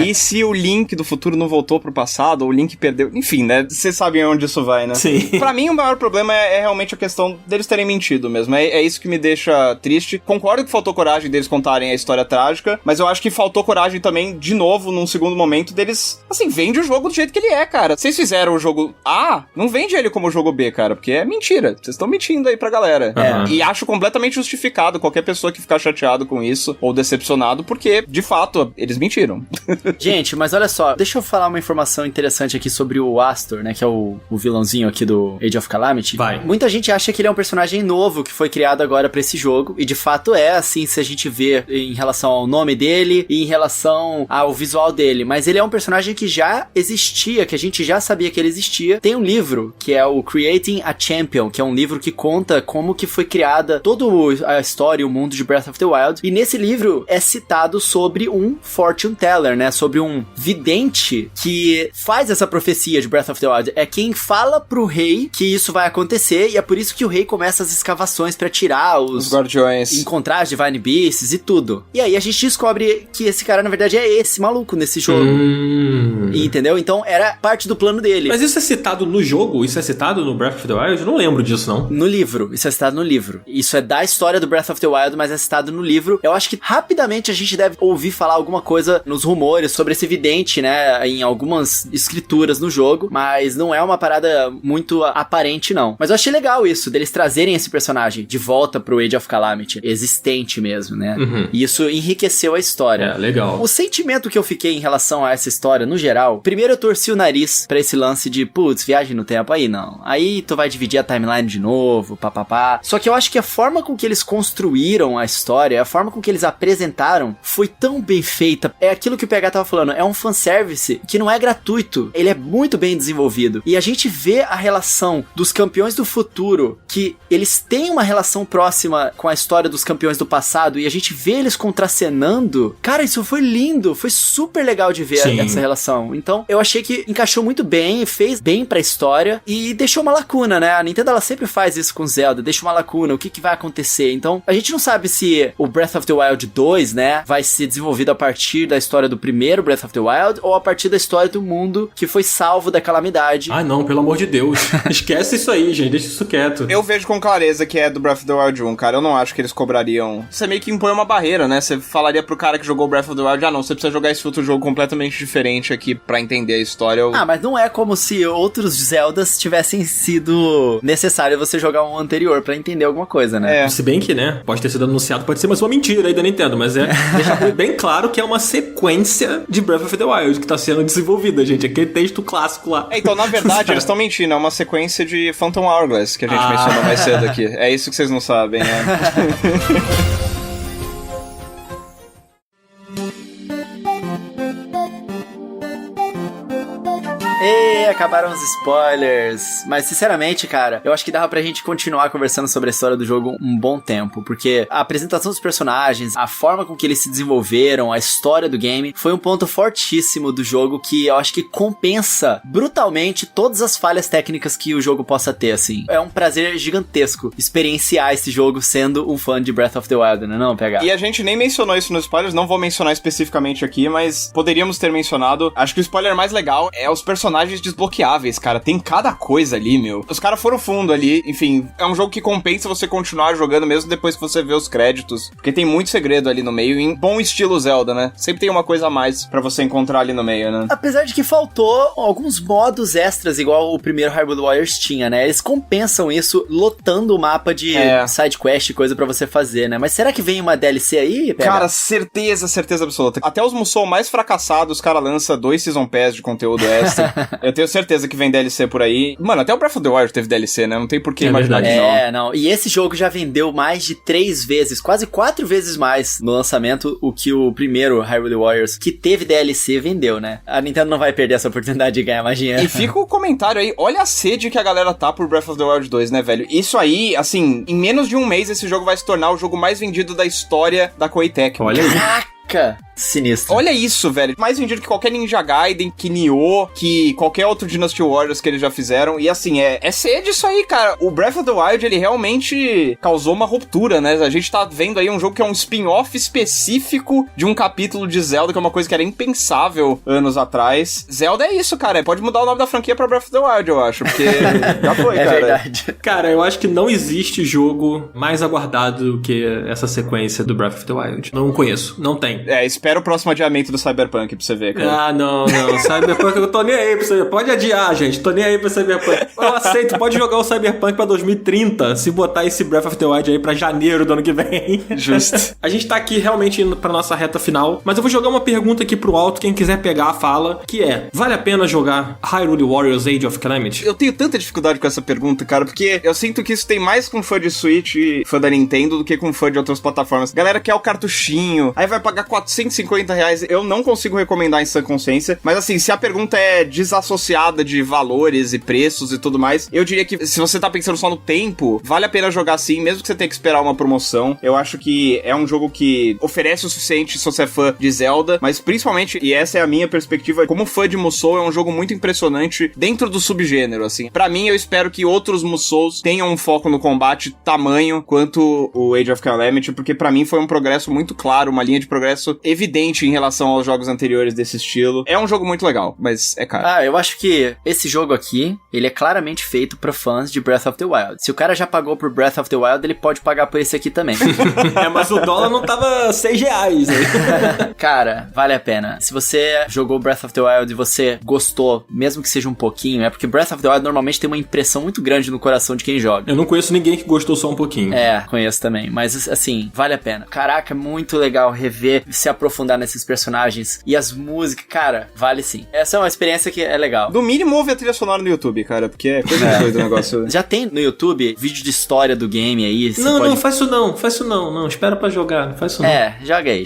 E se o Link do futuro não voltou pro passado, ou o Link perdeu... Enfim, né? Vocês sabem onde isso vai, né? Sim. Pra mim, o maior problema é realmente a questão deles terem mentido mesmo. É isso que me deixa triste. Concordo que faltou coragem deles contarem a história trágica, mas eu acho que faltou coragem também, de novo, num segundo momento, deles... Assim, vende o jogo do jeito que ele é, cara. Vocês fizeram o jogo A, não vende ele como o jogo B, cara, porque é mentira. Vocês estão mentindo aí pra galera. Uhum. E acho completamente justificado qualquer pessoa que ficar chateado com isso, ou decepcionado, porque, de fato, eles mentiram. Gente, mas olha só, deixa eu falar uma informação interessante aqui sobre o Astor, né, que é o vilãozinho aqui do Age of Calamity. Vai. Muita gente acha que ele é um personagem novo que foi criado agora pra esse jogo, e de fato é, assim, se a gente vê em relação ao nome dele e em relação ao visual dele, mas ele é um personagem que já existia, que a gente já sabia que ele existia. Tem um livro que é o Creating a Champion, que é um livro que conta como que foi criada toda a história e o mundo de Breath of the Wild, e nesse livro é citado sobre um fortune teller, né, sobre um vidente que faz essa profecia de Breath of the Wild, é quem fala pro rei que isso vai acontecer, e é por isso que o rei começa as escavações pra tirar os guardiões, encontrar as Divine Beasts e tudo. E aí a gente descobre que esse cara, na verdade, é esse maluco nesse jogo. Entendeu? Então era parte do plano dele. Mas isso é citado no jogo? Isso é citado no Breath of the Wild? Eu não lembro disso, não. No livro. Isso é citado no livro. Isso é da história do Breath of the Wild, mas é citado no livro. Eu acho que rapidamente a gente deve ouvir falar alguma coisa nos rumores sobre esse vidente, né? Em algumas escrituras no jogo, mas não é uma parada muito aparente, não. Mas eu achei legal isso, deles trazerem esse personagem de volta pro Age of Calamity, existente mesmo, né? E isso enriqueceu a história. É, legal. O sentimento que eu fiquei em relação a essa história, no geral, primeiro eu torci o nariz pra esse lance de, putz, viagem no tempo, aí não. Aí tu vai dividir a timeline de novo, papapá. Só que eu acho que a forma com que eles construíram a história, a forma com que eles apresentaram, foi tão bem feita. É aquilo que o PH tava falando, é um fanservice que não é gratuito, ele é muito bem desenvolvido. E a gente vê a relação dos campeões do futuro, que eles têm uma relação próxima com a história dos campeões do passado, e a gente vê eles contracenando. Cara, isso foi lindo, foi super legal de ver essa relação. Então, eu achei que encaixou muito bem, fez bem pra história, e deixou uma lacuna, né? A Nintendo, ela sempre faz isso com Zelda, deixa uma lacuna, o que vai acontecer. Então, a gente não sabe se o Breath of the Wild 2, né, vai ser desenvolvido a partir da história do primeiro Breath of the Wild, ou a partir da história do mundo que foi salvo da calamidade. Ah, não, pelo amor de Deus. Esquece isso aí, gente, deixa isso quieto. Eu vejo com clareza que é do Breath of the Wild 1, cara. Eu não acho que eles cobrariam... Você meio que impõe uma barreira, né? Você falaria pro cara que jogou Breath of the Wild, não, você precisa jogar esse outro jogo completamente diferente aqui pra entender a história. Ah, mas não é como se outros Zeldas tivessem sido necessário você jogar um anterior pra entender alguma coisa, né? É. Se bem que, né, pode ter sido anunciado, pode ser mais uma mentira aí da Nintendo, mas deixa bem claro que é uma sequência de Breath of the Wild que tá sendo desenvolvida, gente. Aquele texto clássico lá. Então, na verdade, eles estão mentindo. É uma sequência de Phantom Hourglass que a gente mencionou mais cedo aqui. É isso que vocês não sabem, né? E acabaram os spoilers. Mas, sinceramente, cara, eu acho que dava pra gente continuar conversando sobre a história do jogo um bom tempo. Porque a apresentação dos personagens, a forma com que eles se desenvolveram, a história do game, foi um ponto fortíssimo do jogo que eu acho que compensa brutalmente todas as falhas técnicas que o jogo possa ter, assim. É um prazer gigantesco experienciar esse jogo sendo um fã de Breath of the Wild, né não, PH? E a gente nem mencionou isso nos spoilers, não vou mencionar especificamente aqui, mas poderíamos ter mencionado. Acho que o spoiler mais legal é os personagens desbloqueáveis, cara. Tem cada coisa ali, meu. Os caras foram fundo ali. Enfim, é um jogo que compensa você continuar jogando mesmo depois que você vê os créditos. Porque tem muito segredo ali no meio, em bom estilo Zelda, né? Sempre tem uma coisa a mais pra você encontrar ali no meio, né? Apesar de que faltou alguns modos extras, igual o primeiro Hyrule Warriors tinha, né? Eles compensam isso lotando o mapa de side quest e coisa pra você fazer, né? Mas será que vem uma DLC aí, PH? Cara, certeza absoluta. Até os Musou mais fracassados, os caras lançam 2 Season Pass de conteúdo extra. Eu tenho certeza que vem DLC por aí. Mano, até o Breath of the Wild teve DLC, né? Não tem por que imaginar que não. E esse jogo já vendeu mais de 3 vezes, quase 4 vezes mais no lançamento o que o primeiro Hyrule Warriors, que teve DLC, vendeu, né? A Nintendo não vai perder essa oportunidade de ganhar mais dinheiro. E fica o comentário aí, olha a sede que a galera tá por Breath of the Wild 2, né, velho? Isso aí, assim, em menos de um mês esse jogo vai se tornar o jogo mais vendido da história da Koei Tecmo. Olha aí. Caraca! Sinistro. Olha isso, velho. Mais vendido que qualquer Ninja Gaiden, que Nioh, que qualquer outro Dynasty Warriors que eles já fizeram. E assim, é sede isso aí, cara. O Breath of the Wild, ele realmente causou uma ruptura, né? A gente tá vendo aí um jogo que é um spin-off específico de um capítulo de Zelda, que é uma coisa que era impensável anos atrás. Zelda é isso, cara. Pode mudar o nome da franquia pra Breath of the Wild, eu acho, porque já foi, cara. É verdade. Cara, eu acho que não existe jogo mais aguardado do que essa sequência do Breath of the Wild. Não conheço. Não tem. Espera o próximo adiamento do Cyberpunk pra você ver, cara. Ah, não. Cyberpunk eu tô nem aí pra você. Pode adiar, gente. Tô nem aí pra Cyberpunk. Eu aceito. Pode jogar o Cyberpunk pra 2030 se botar esse Breath of the Wild aí pra janeiro do ano que vem. Justo. A gente tá aqui realmente indo pra nossa reta final, mas eu vou jogar uma pergunta aqui pro alto. Quem quiser pegar, fala. Que é, vale a pena jogar Hyrule Warriors Age of Calamity? Eu tenho tanta dificuldade com essa pergunta, cara, porque eu sinto que isso tem mais com fã de Switch e fã da Nintendo do que com fã de outras plataformas. Galera quer o cartuchinho, aí vai pagar R$450. Eu não consigo recomendar em sã consciência, mas assim, se a pergunta é desassociada de valores e preços e tudo mais, eu diria que se você tá pensando só no tempo, vale a pena jogar sim, mesmo que você tenha que esperar uma promoção. Eu acho que é um jogo que oferece o suficiente se você é fã de Zelda, mas principalmente, e essa é a minha perspectiva, como fã de Musou, é um jogo muito impressionante dentro do subgênero, assim. Pra mim, eu espero que outros Musous tenham um foco no combate tamanho quanto o Age of Calamity, porque pra mim foi um progresso muito claro, uma linha de progresso evidente em relação aos jogos anteriores desse estilo. É um jogo muito legal, mas é caro. Eu acho que esse jogo aqui, ele é claramente feito pra fãs de Breath of the Wild. Se o cara já pagou por Breath of the Wild, ele pode pagar por esse aqui também. Mas o dólar não tava R$6, né? Cara, vale a pena. Se você jogou Breath of the Wild e você gostou, mesmo que seja um pouquinho, é porque Breath of the Wild normalmente tem uma impressão muito grande no coração de quem joga. Eu não conheço ninguém que gostou só um pouquinho. Conheço também, mas assim, vale a pena. Caraca, é muito legal rever, se aprofundar nesses personagens e as músicas, cara, vale sim. Essa é uma experiência que é legal. No mínimo, ouve a trilha sonora no YouTube, cara, porque é coisa doida o negócio. Já tem no YouTube vídeo de história do game aí. Não, faz isso não, espera pra jogar, não faz isso não. Joga aí.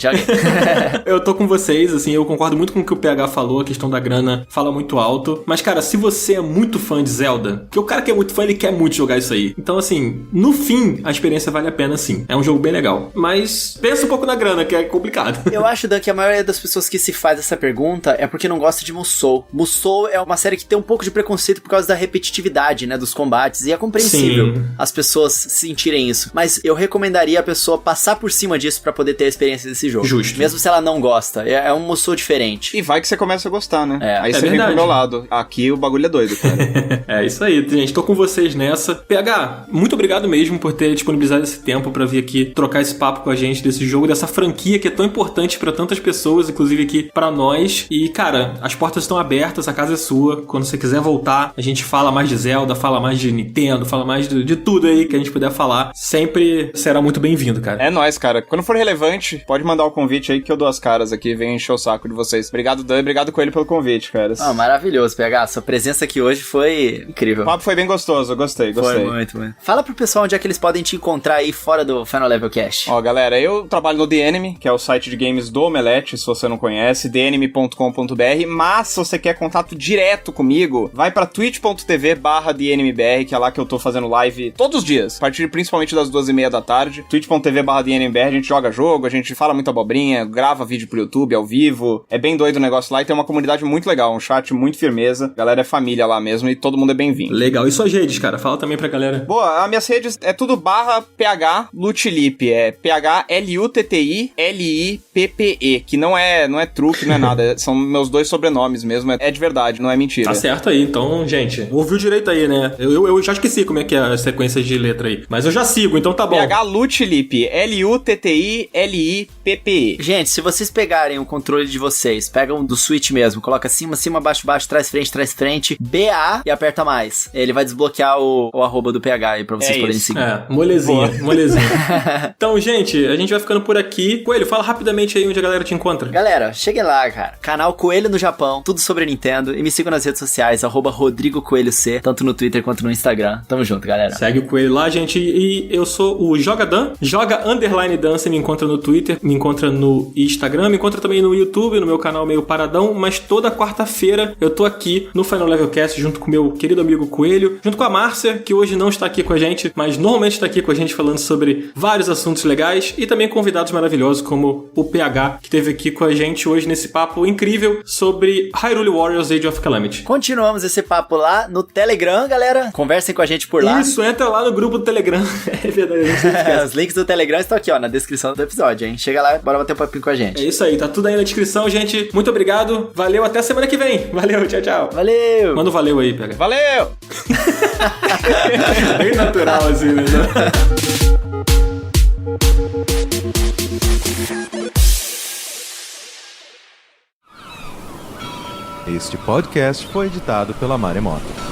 Eu tô com vocês, assim, eu concordo muito com o que o PH falou, a questão da grana fala muito alto, mas cara, se você é muito fã de Zelda, porque o cara que é muito fã, ele quer muito jogar isso aí, então assim, no fim, a experiência vale a pena sim, é um jogo bem legal, mas pensa um pouco na grana, que é complicado. Eu acho, Dan, que a maioria das pessoas que se faz essa pergunta é porque não gosta de Musou. Musou é uma série que tem um pouco de preconceito por causa da repetitividade, né, dos combates, e é compreensível as pessoas sentirem isso, mas eu recomendaria a pessoa passar por cima disso pra poder ter a experiência desse jogo. Justo. Mesmo se ela não gosta, é um Musou diferente. E vai que você começa a gostar, né? Aí você verdade. vem pro meu lado. Aqui o bagulho é doido, cara. É isso aí, gente, tô com vocês nessa. PH, muito obrigado mesmo por ter disponibilizado esse tempo pra vir aqui trocar esse papo com a gente desse jogo, dessa franquia que é tão importante importantes pra tantas pessoas, inclusive aqui pra nós. E, cara, as portas estão abertas, a casa é sua. Quando você quiser voltar, a gente fala mais de Zelda, fala mais de Nintendo, fala mais de tudo aí que a gente puder falar. Sempre será muito bem-vindo, cara. É nóis, cara. Quando for relevante, pode mandar o convite aí que eu dou as caras aqui, venho encher o saco de vocês. Obrigado, Dan, obrigado Coelho pelo convite, cara. Maravilhoso, PH. Sua presença aqui hoje foi incrível. O papo foi bem gostoso, eu gostei. Foi muito. Fala pro pessoal onde é que eles podem te encontrar aí fora do Final Level Cast. Ó, galera, eu trabalho no The Enemy, que é o site de games do Omelete, se você não conhece, thenemy.com.br, mas se você quer contato direto comigo, vai pra twitch.tv/TheEnemyBR, que é lá que eu tô fazendo live todos os dias, a partir principalmente das 2:30 da tarde, twitch.tv/TheEnemyBR, a gente joga jogo, a gente fala muita abobrinha, grava vídeo pro YouTube ao vivo, é bem doido o negócio lá e tem uma comunidade muito legal, um chat muito firmeza, a galera é família lá mesmo e todo mundo é bem-vindo. Legal. E suas redes, cara? Fala também pra galera. Boa, as minhas redes é tudo /PH Luttilippe, é PHLUTTILIPPE, que não é truque, não é nada, são meus dois sobrenomes mesmo, é de verdade, não é mentira. Tá certo aí, então, gente, ouviu direito aí, né? Eu já esqueci como é que é a sequência de letra aí, mas eu já sigo, então tá bom. PH Luttilippe, LUTTILIPPE. Gente, se vocês pegarem o controle de vocês, pegam do Switch mesmo, coloca cima, baixo, trás, frente, BA e aperta mais. Ele vai desbloquear o arroba do PH aí pra vocês poderem seguir. Molezinha. Então, gente, a gente vai ficando por aqui. Coelho, fala rapidamente aí onde a galera te encontra. Galera, cheguem lá, cara. Canal Coelho no Japão, tudo sobre Nintendo. E me sigam nas redes sociais, @RodrigoCoelhoC, tanto no Twitter quanto no Instagram. Tamo junto, galera. Segue o Coelho lá, gente. E eu sou o Jogadan, Joga_Dan. Você me encontra no Twitter, me encontra no Instagram, me encontra também no YouTube, no meu canal Meio Paradão. Mas toda quarta-feira eu tô aqui no Final Level Cast junto com meu querido amigo Coelho, junto com a Márcia, que hoje não está aqui com a gente, mas normalmente está aqui com a gente falando sobre vários assuntos legais e também convidados maravilhosos como o PH, que esteve aqui com a gente hoje nesse papo incrível sobre Hyrule Warriors Age of Calamity. Continuamos esse papo lá no Telegram, galera. Conversem com a gente por lá. Isso, entra lá no grupo do Telegram. É verdade, a gente não esquece. Os links do Telegram estão aqui, ó, na descrição do episódio, hein? Chega lá, bora bater um papinho com a gente. É isso aí, tá tudo aí na descrição, gente. Muito obrigado, valeu, até semana que vem. Valeu, tchau. Valeu! Manda um valeu aí, PH. Valeu! Bem natural, assim, né? Este podcast foi editado pela Maremoto.